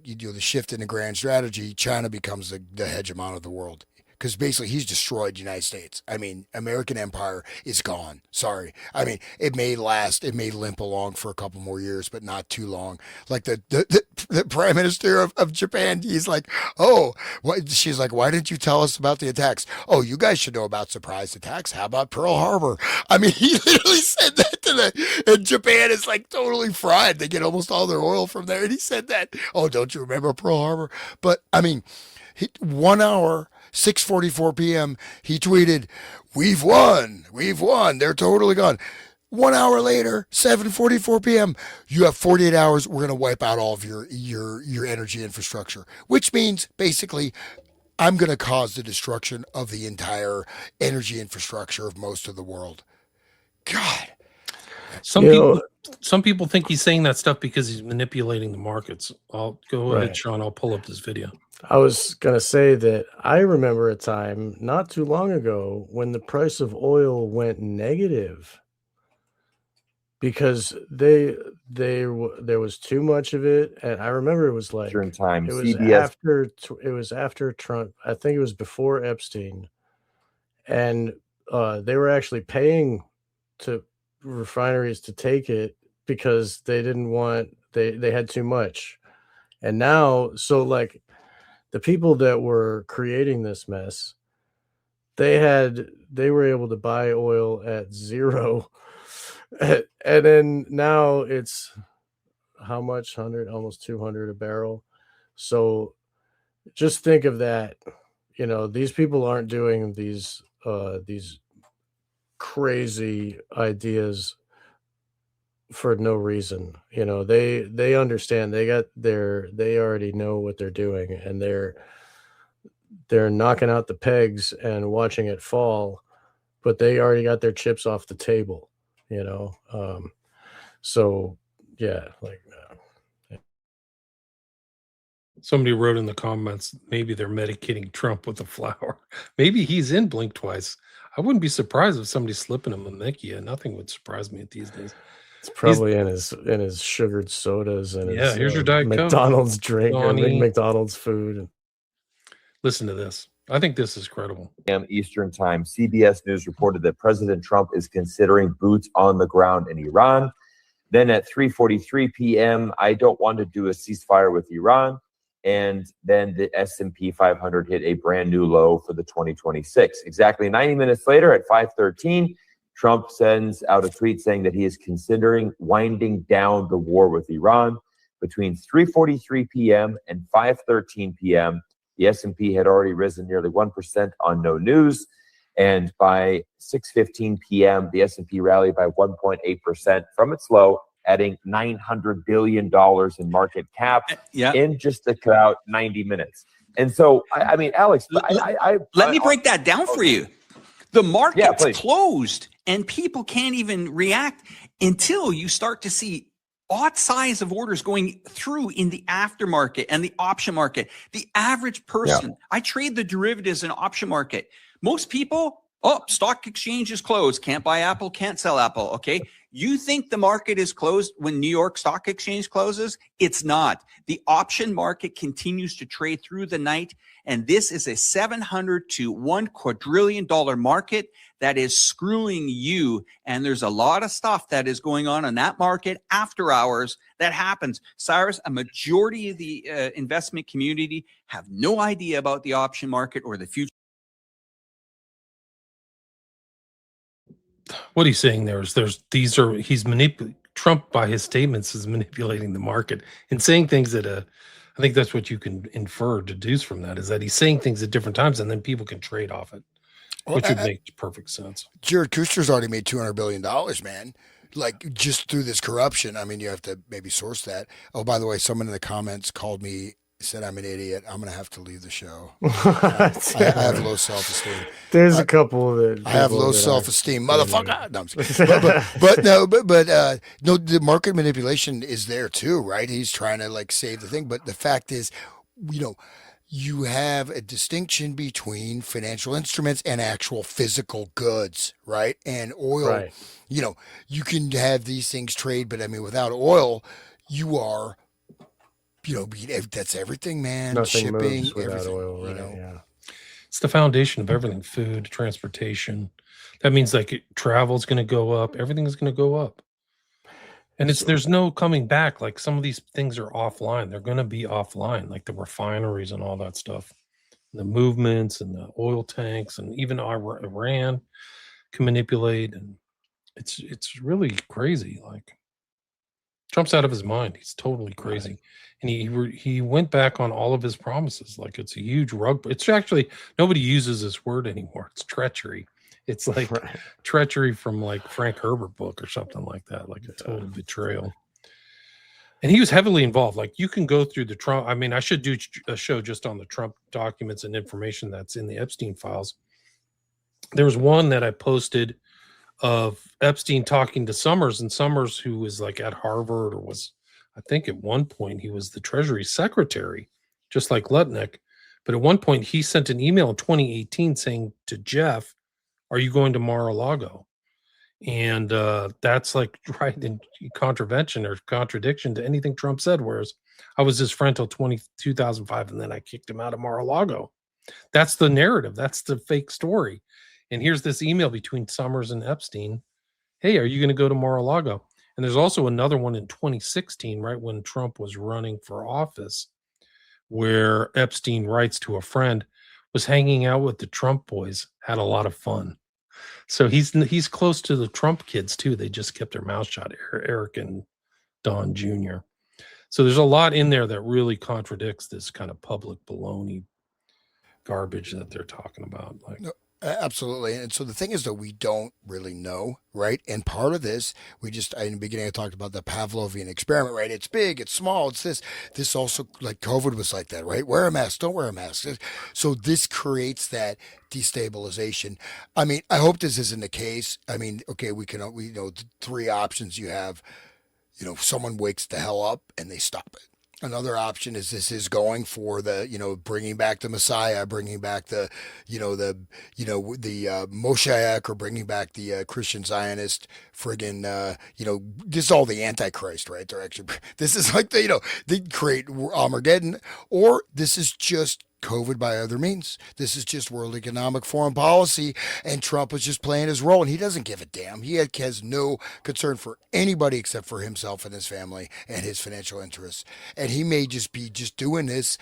You do the shift in the grand strategy. China becomes the hegemon of the world. Because basically he's destroyed the United States. I mean, American empire is gone. Sorry. I mean, it may limp along for a couple more years, but not too long. Like the prime minister of Japan, he's like, oh, she's like, why didn't you tell us about the attacks? Oh, you guys should know about surprise attacks. How about Pearl Harbor? I mean, he literally said that and Japan is like totally fried. They get almost all their oil from there. And he said that, oh, don't you remember Pearl Harbor? But I mean, 1 hour, 6:44 p.m. he tweeted, we've won, they're totally gone. 1 hour later, 7:44 p.m., you have 48 hours, we're going to wipe out all of your energy infrastructure, which means basically I'm going to cause the destruction of the entire energy infrastructure of most of the world. God. Some people think he's saying that stuff because he's manipulating the markets. I'll go ahead, Right. Sean. I'll pull up this video. I was going to say that I remember a time not too long ago when the price of oil went negative because there was too much of it, and I remember it was like During time, it was CBS. after Trump. I think it was before Epstein, and they were actually paying to refineries to take it because they didn't want they had too much. And now, so like the people that were creating this mess, they were able to buy oil at zero. And then now it's how much? 100, almost 200 a barrel. So just think of that. You know, these people aren't doing these crazy ideas for no reason. You know, they understand. They already know what they're doing, and they're knocking out the pegs and watching it fall, but they already got their chips off the table, you know. So yeah, like Somebody wrote in the comments, maybe they're medicating Trump with a flower. Maybe he's in Blink Twice. I wouldn't be surprised if somebody's slipping him a Mickey. Nothing would surprise me these days. it's probably in his sugared sodas and Yeah, his here's your Diet Coke, McDonald's drink or Donnie. McDonald's food. Listen to this. I think this is credible. Eastern Time, CBS News reported that President Trump is considering boots on the ground in Iran. Then at 3:43 p.m., I don't want to do a ceasefire with Iran. And then the S&P 500 hit a brand new low for the 2026. Exactly 90 minutes later at 5:13, Trump sends out a tweet saying that he is considering winding down the war with Iran. Between 3:43 p.m. and 5:13 p.m., the S&P had already risen nearly 1% on no news. And by 6:15 p.m., the S&P rallied by 1.8% from its low, adding $900 billion in market cap in just about 90 minutes. And so, I mean, Alex, let me break that down for you. The market's closed and people can't even react until you start to see odd size of orders going through in the aftermarket and the option market. The average person, I trade the derivatives in option market. Most people, stock exchange is closed. Can't buy Apple, can't sell Apple. Okay. You think the market is closed when New York Stock Exchange closes? It's not. The option market continues to trade through the night. And this is a $700 to $1 quadrillion market that is screwing you. And there's a lot of stuff that is going on in that market after hours that happens. Cyrus, a majority of the investment community have no idea about the option market or the future. What he's saying there is Trump by his statements is manipulating the market and saying things that I think that's what you can deduce from that, is that he's saying things at different times and then people can trade off it, which would make perfect sense. Jared Kushner's already made $200 billion, man. Like, just through this corruption. I mean, you have to maybe source that. Oh, by the way, someone in the comments called me, said I'm an idiot. I'm going to have to leave the show. I have low self-esteem. There's a couple that I have low self-esteem, motherfucker. No, I'm just kidding. but no, the market manipulation is there too, right? He's trying to like save the thing. But the fact is, you know, you have a distinction between financial instruments and actual physical goods, right? And oil, you know, you can have these things trade, but I mean, without oil, you are, you know, that's everything, man. Nothing shipping, moves without everything, oil, right? you know? Yeah. It's the foundation of everything: food, transportation. That means like travel's going to go up. Everything is going to go up. And there's no coming back. Like, some of these things are offline. They're going to be offline, like the refineries and all that stuff. The movements and the oil tanks, and even Iran can manipulate. And it's really crazy. Like, Trump's out of his mind. He's totally crazy. And he went back on all of his promises. Like, it's a huge rug. It's actually, nobody uses this word anymore. It's treachery. It's like treachery from like Frank Herbert book or something like that, like a total betrayal. And he was heavily involved. Like, you can go through the Trump. I mean, I should do a show just on the Trump documents and information that's in the Epstein files. There was one that I posted of Epstein talking to Summers, and Summers, who was like at Harvard, or was, I think at one point he was the Treasury Secretary, just like Lutnick. But at one point he sent an email in 2018 saying to Jeff, "Are you going to Mar-a-Lago?" And that's like right in contradiction to anything Trump said. Whereas I was his friend till 2005, and then I kicked him out of Mar-a-Lago. That's the narrative. That's the fake story. And here's this email between Summers and Epstein. Hey, are you going to go to Mar-a-Lago? And there's also another one in 2016, right when Trump was running for office, where Epstein writes to a friend, was hanging out with the Trump boys, had a lot of fun. So he's close to the Trump kids too. They just kept their mouth shut, Eric and Don Jr. So there's a lot in there that really contradicts this kind of public baloney garbage that they're talking about. Like, No, absolutely. And so the thing is, though, we don't really know, right? And part of this, in the beginning, I talked about the Pavlovian experiment, right? It's big, it's small, it's this. This also, like COVID was like that, right? Wear a mask, don't wear a mask. So this creates that destabilization. I mean, I hope this isn't the case. I mean, okay, we know, the three options you have. Someone wakes the hell up and they stop it. Another option is this is going for the, bringing back the Messiah, bringing back the Moshiach, or bringing back the Christian Zionist friggin', this is all the Antichrist, right? They're actually, this is like they create Armageddon, or this is just COVID by other means. This is just World Economic Foreign Policy, and Trump is just playing his role, and he doesn't give a damn. He has no concern for anybody except for himself and his family and his financial interests. And he may just be doing this,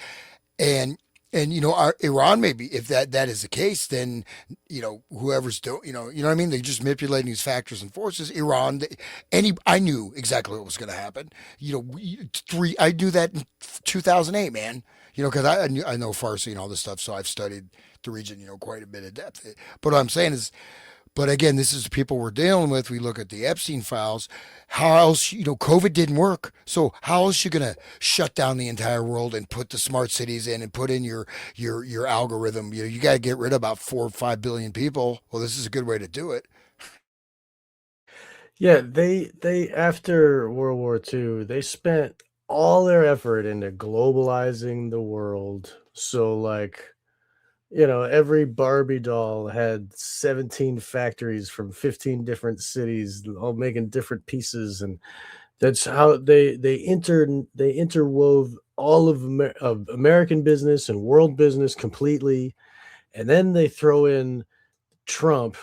and Iran may be, if that is the case, then whoever's doing, what I mean, they're just manipulating these factors and forces. Iran, I knew exactly what was going to happen. I knew that in 2008, man. Because I know Farsi and all this stuff, so I've studied the region, quite a bit of depth. But what I'm saying is, but again, this is the people we're dealing with. We look at the Epstein files. How else, COVID didn't work. So how else you going to shut down the entire world and put the smart cities in and put in your algorithm? You got to get rid of about 4 or 5 billion people. Well, this is a good way to do it. Yeah, they after World War II, they spent all their effort into globalizing the world. So like, every Barbie doll had 17 factories from 15 different cities, all making different pieces, and that's how they interwove all of American business and world business completely, and then they throw in Trump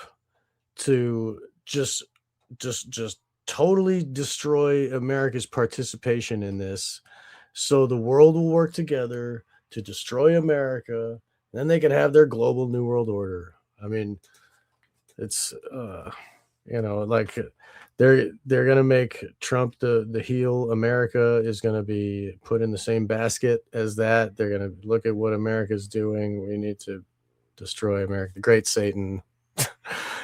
to just totally destroy America's participation in this. So the world will work together to destroy America. Then they can have their global new world order. I mean, it's like they're gonna make Trump the heel. America is gonna be put in the same basket as that. They're gonna look at what America's doing. We need to destroy America. The great Satan.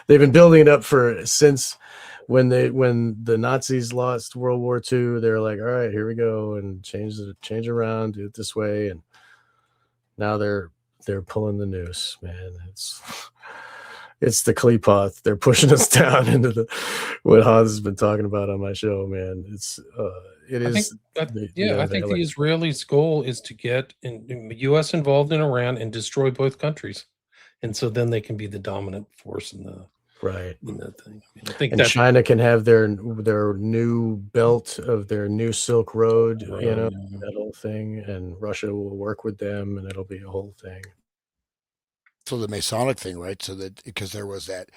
They've been building it up since when the Nazis lost World War II. They're like, all right, here we go, and change around, do it this way, and now they're pulling the noose, man. It's the Kleepoth. They're pushing us down into what Hans has been talking about on my show, man. It is. I think the Israelis' goal is to get the U.S. involved in Iran and destroy both countries, and so then they can be the dominant force in the in that thing. I think that China can have their new belt of their new Silk Road, that whole thing, and Russia will work with them, and it'll be a whole thing. So the Masonic thing, right? So that because there was that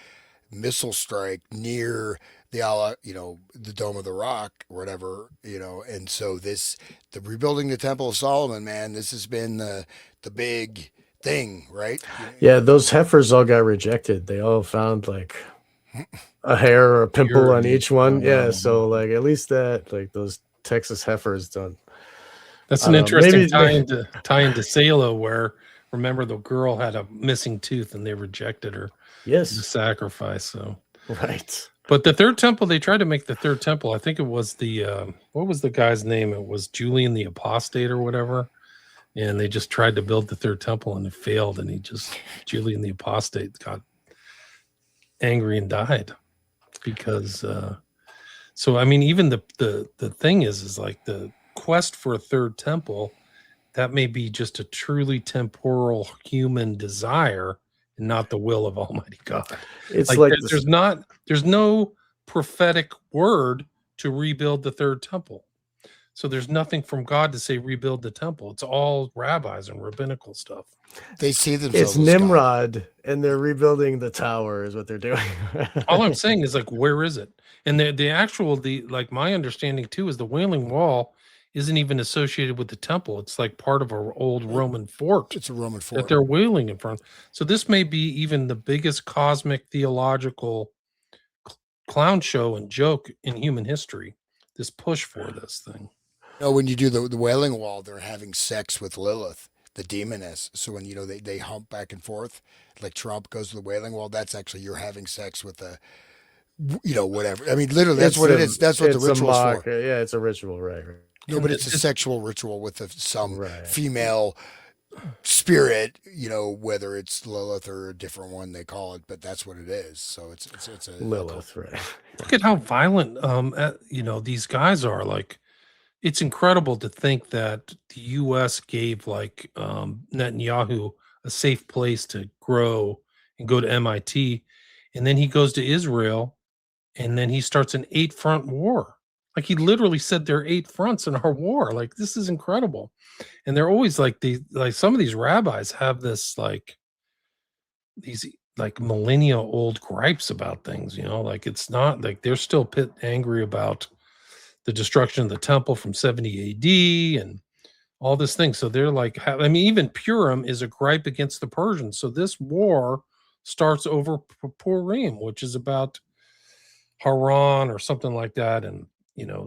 missile strike near the the Dome of the Rock or whatever, and so the rebuilding the Temple of Solomon, man, this has been the big thing, right? Yeah, those heifers all got rejected. They all found like a hair or a pimple on each one. Yeah, so like at least that, like those Texas heifers don't. That's an interesting tie into Salo, where remember the girl had a missing tooth and they rejected her. Yes, the sacrifice. So right. But the third temple, they tried to make the third temple. I think it was the what was the guy's name? It was Julian the Apostate or whatever. And they just tried to build the third temple and it failed. And Julian the Apostate got angry and died because, so, I mean, even the thing is like the quest for a third temple, that may be just a truly temporal human desire and not the will of Almighty God. It's there's no prophetic word to rebuild the third temple. So there's nothing from God to say rebuild the temple. It's all rabbis and rabbinical stuff. They see themselves. It's Nimrod, and they're rebuilding the tower, is what they're doing. All I'm saying is like, where is it? And like my understanding too is the Wailing Wall isn't even associated with the temple. It's like part of an old Roman fort. It's a Roman fort that they're wailing in front. So this may be even the biggest cosmic theological clown show and joke in human history. This push for this thing. No, when you do the Wailing Wall, they're having sex with Lilith, the demoness. So when they hump back and forth, like Trump goes to the Wailing Wall, that's actually you're having sex with a whatever. I mean, literally, that's what it is. That's what the It's a ritual is mock. for. Yeah, it's a ritual, right? No, but it's a sexual ritual with some Right. female spirit, whether it's Lilith or a different one they call it, but that's what it is. So it's a Lilith, right? Look at how violent these guys are. Like, it's incredible to think that the US gave Netanyahu a safe place to grow and go to MIT, and then he goes to Israel, and then he starts an 8-front war. Like, he literally said there are 8 fronts in our war. Like, this is incredible. And they're always like some of these rabbis have this these millennia old gripes about things, like it's not like they're still angry about the destruction of the temple from 70 AD and all this thing. So they're like, even Purim is a gripe against the Persians. So this war starts over Purim, which is about Haran or something like that. And,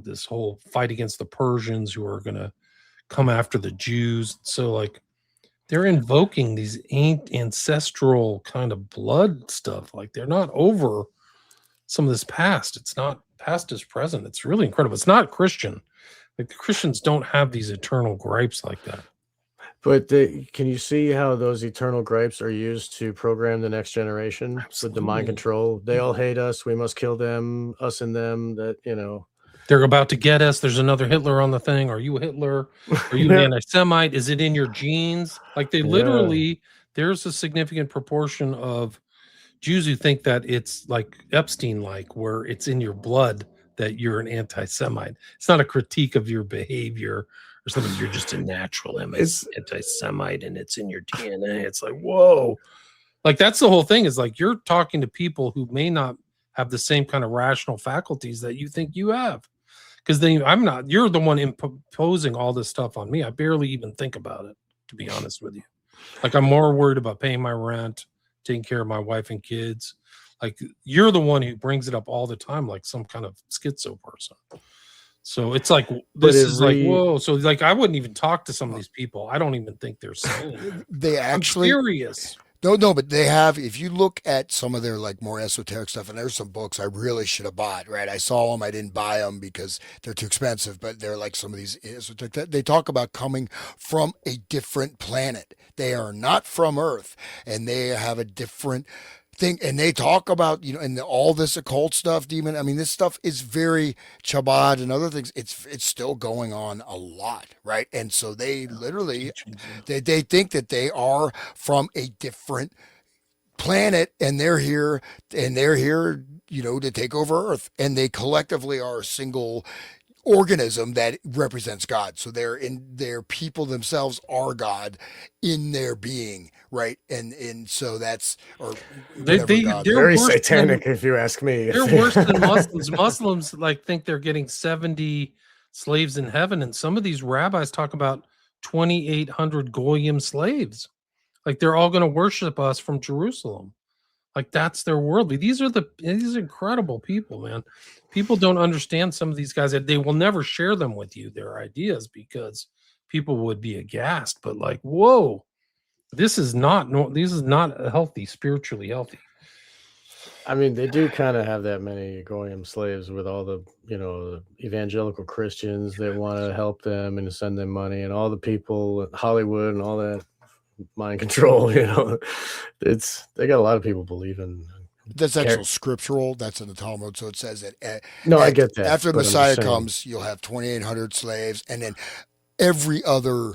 this whole fight against the Persians who are going to come after the Jews. So they're invoking these ancestral kind of blood stuff. Like, they're not over some of this past. It's not past is present. It's really incredible. It's not Christian. Like, the Christians don't have these eternal gripes like that. But can you see how those eternal gripes are used to program the next generation? Absolutely. With the mind control? They all hate us. We must kill them, us and them. They're about to get us. There's another Hitler on the thing. Are you a Hitler? Are you an anti-Semite? Is it in your genes? Like, they literally, there's a significant proportion of Jews who think that it's like Epstein, where it's in your blood that you're an anti-Semite. It's not a critique of your behavior or something. You're just a natural anti-Semite and it's in your DNA. It's like, whoa. Like, that's the whole thing, is like, you're talking to people who may not have the same kind of rational faculties that you think you have. Because you're the one imposing all this stuff on me. I barely even think about it, to be honest with you. Like, I'm more worried about paying my rent, taking care of my wife and kids. Like, you're the one who brings it up all the time, like some kind of schizo person. So it's like, this is like, whoa. So I wouldn't even talk to some of these people. I don't even think they're sane. They actually, I'm furious. No, but they have, if you look at some of their more esoteric stuff, and there's some books I really should have bought, right? I saw them, I didn't buy them because they're too expensive, but they're like some of these esoteric, they talk about coming from a different planet. They are not from Earth, and they have a different thing, and they talk about, and all this occult stuff, demon. I mean, this stuff is very Chabad and other things. It's still going on a lot, right? And so they literally, they think that they are from a different planet, and they're here, to take over Earth, and they collectively are a single organism that represents God. So their people themselves are God in their being, right? And so that's, or they're very satanic, if you ask me. They're worse than Muslims. Muslims think they're getting 70 slaves in heaven, and some of these rabbis talk about 2,800 goyim slaves. Like, they're all going to worship us from Jerusalem. Like, that's their worldly. These are incredible people, man. People don't understand some of these guys. They will never share them with you, their ideas, because people would be aghast. But whoa, this is not healthy, spiritually healthy. I mean, they do kind of have that many goyim slaves with all the, the evangelical Christians that want to help them and send them money, and all the people in Hollywood and all that mind control. They got a lot of people believing. That's actual scriptural. That's in the Talmud. So it says that. I get that. After the Messiah comes, you'll have 2,800 slaves, and then every other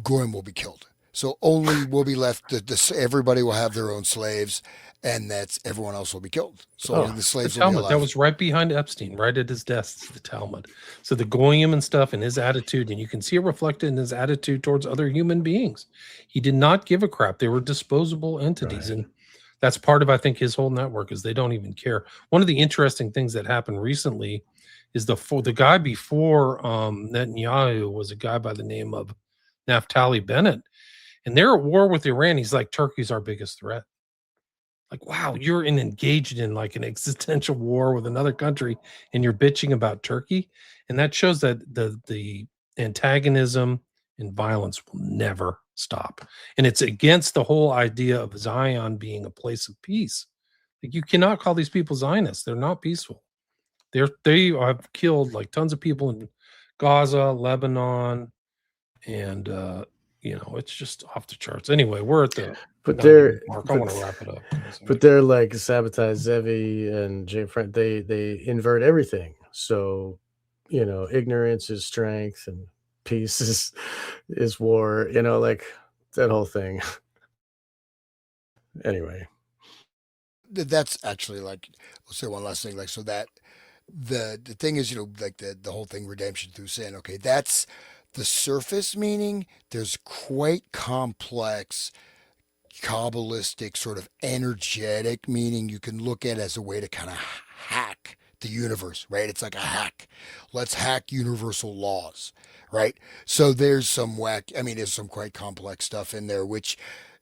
goyim will be killed. So only will be left. Everybody will have their own slaves, and everyone else will be killed. So only the slaves will be alive. That was right behind Epstein, right at his desk, the Talmud. So the goyim and stuff, and his attitude, and you can see it reflected in his attitude towards other human beings. He did not give a crap. They were disposable entities, and that's part of, I think, his whole network, is they don't even care. One of the interesting things that happened recently is the guy before Netanyahu was a guy by the name of Naftali Bennett, and they're at war with Iran. He's like, Turkey's our biggest threat. Like, wow, you're engaged in an existential war with another country, and you're bitching about Turkey. And that shows that the antagonism and violence will never stop. And it's against the whole idea of Zion being a place of peace. Like, you cannot call these people Zionists. They are peaceful. They have killed like tons of people in Gaza, Lebanon, and it's just off the charts. Anyway, we're at the mark. I want to wrap it up. But they're like sabotage Zevi and Jay Frank. They invert everything. So, ignorance is strength and peace is war. Like that whole thing. Anyway, that's actually like, we'll say one last thing. Like, so that the thing is, like the whole thing, redemption through sin. Okay, that's the surface meaning. There's quite complex Kabbalistic sort of energetic meaning you can look at as a way to kind of hack the universe, right? It's like a hack. Let's hack universal laws, right? So there's some there's some quite complex stuff in there, which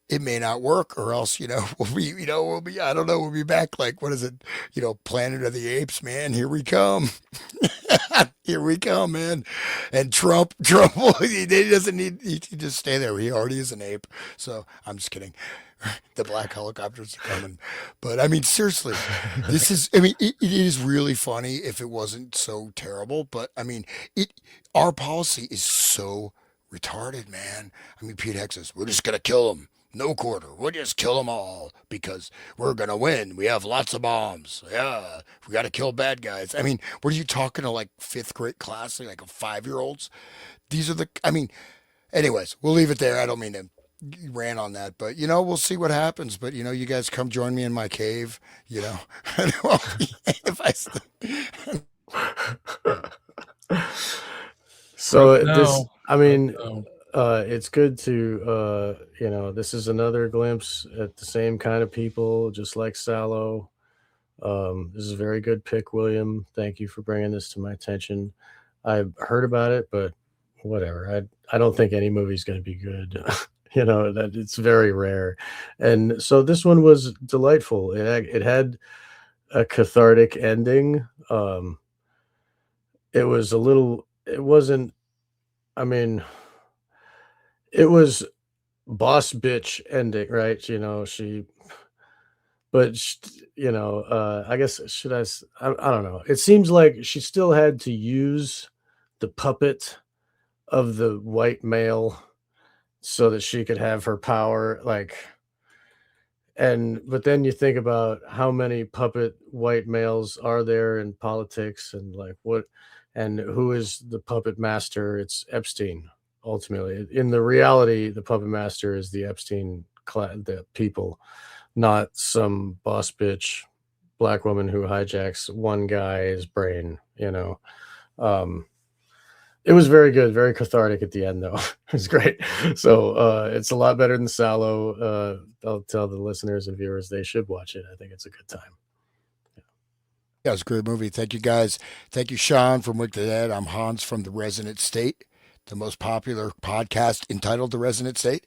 it may not work, or else, we'll be, I don't know, we'll be back like, what is it? Planet of the Apes, man, here we come. Here we come, man. And Trump, he doesn't need, he just stay there. He already is an ape. So I'm just kidding. The black helicopters are coming. But I mean, seriously, it is really funny if it wasn't so terrible. But I mean, our policy is so retarded, man. I mean, Pete Heck says, we're just going to kill them. No quarter. We'll just kill them all because we're going to win. We have lots of bombs. Yeah. We got to kill bad guys. I mean, what are you talking to, like 5th grade class, like a 5-year-olds? These are anyways, we'll leave it there. I don't mean to rant on that, but we'll see what happens. But you guys come join me in my cave, if I so this, I mean, it's good to, this is another glimpse at the same kind of people, just like Sallow. This is a very good pick, William. Thank you for bringing this to my attention. I've heard about it, but whatever. I don't think any movie's going to be good. That it's very rare. And so this one was delightful. It had a cathartic ending. It was it was boss bitch ending, right? I guess I don't know. It seems like she still had to use the puppet of the white male so that she could have her power. But then you think about how many puppet white males are there in politics, and and who is the puppet master? It's Epstein. Ultimately, in the reality, the puppet master is the Epstein the people, not some boss bitch black woman who hijacks one guy's brain. It was very good, very cathartic at the end, though. It was great. So it's a lot better than Sallow. I'll tell the listeners and viewers they should watch it. I think it's a good time. Yeah, it was a great movie. Thank you, guys. Thank you, Sean from Wake the Dead. I'm Hans from the Resonant State, the most popular podcast entitled The Resonant State.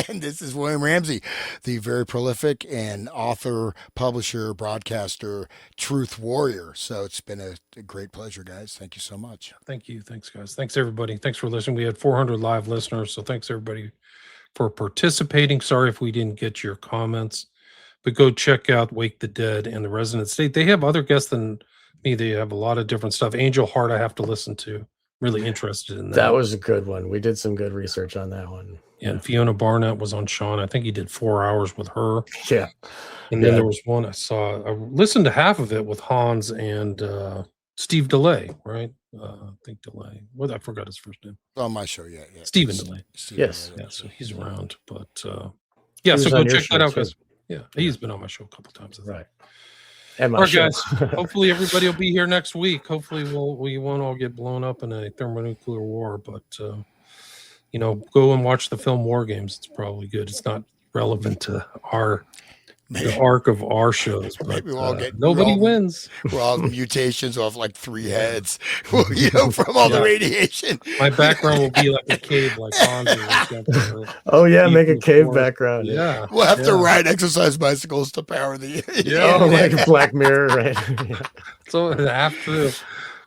And this is William Ramsey, the very prolific and author, publisher, broadcaster, truth warrior. So it's been a great pleasure, guys. Thank you so much. Thank you. Thanks, guys. Thanks, everybody. Thanks for listening. We had 400 live listeners. So thanks, everybody, for participating. Sorry if we didn't get your comments, but go check out Wake the Dead and the Resonant State. They have other guests than me. They have a lot of different stuff. Angel Heart, I have to listen to. Really interested in that. That was a good one. We did some good research on that one. Yeah, and Fiona Barnett was on Sean. I think he did 4 hours with her. Yeah. And then there was one I saw. I listened to half of it with Hans and Steve DeLay, right? I think DeLay. I forgot his first name. On my show, yeah. Stephen DeLay. Yes. Yeah, so he's around. But so go check that out, guys. Yeah, he's been on my show a couple times. Right. All right, guys. Hopefully everybody will be here next week. Hopefully we won't all get blown up in a thermonuclear war, but go and watch the film War Games. It's probably good. It's not relevant to the arc of our shows, but maybe nobody wins. We're all mutations of like 3 heads, from all the radiation. My background will be like a cave, like Fonzie. Oh yeah, make a cave background. Yeah, we'll have to ride exercise bicycles to power the. Like a Black Mirror, right? So half true.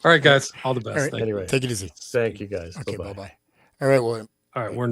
All All right, guys. All the best. All right. Thank you. Anyway, Take it easy. thank you guys. Okay. Bye-bye. Bye bye. All right. Well, All right. We're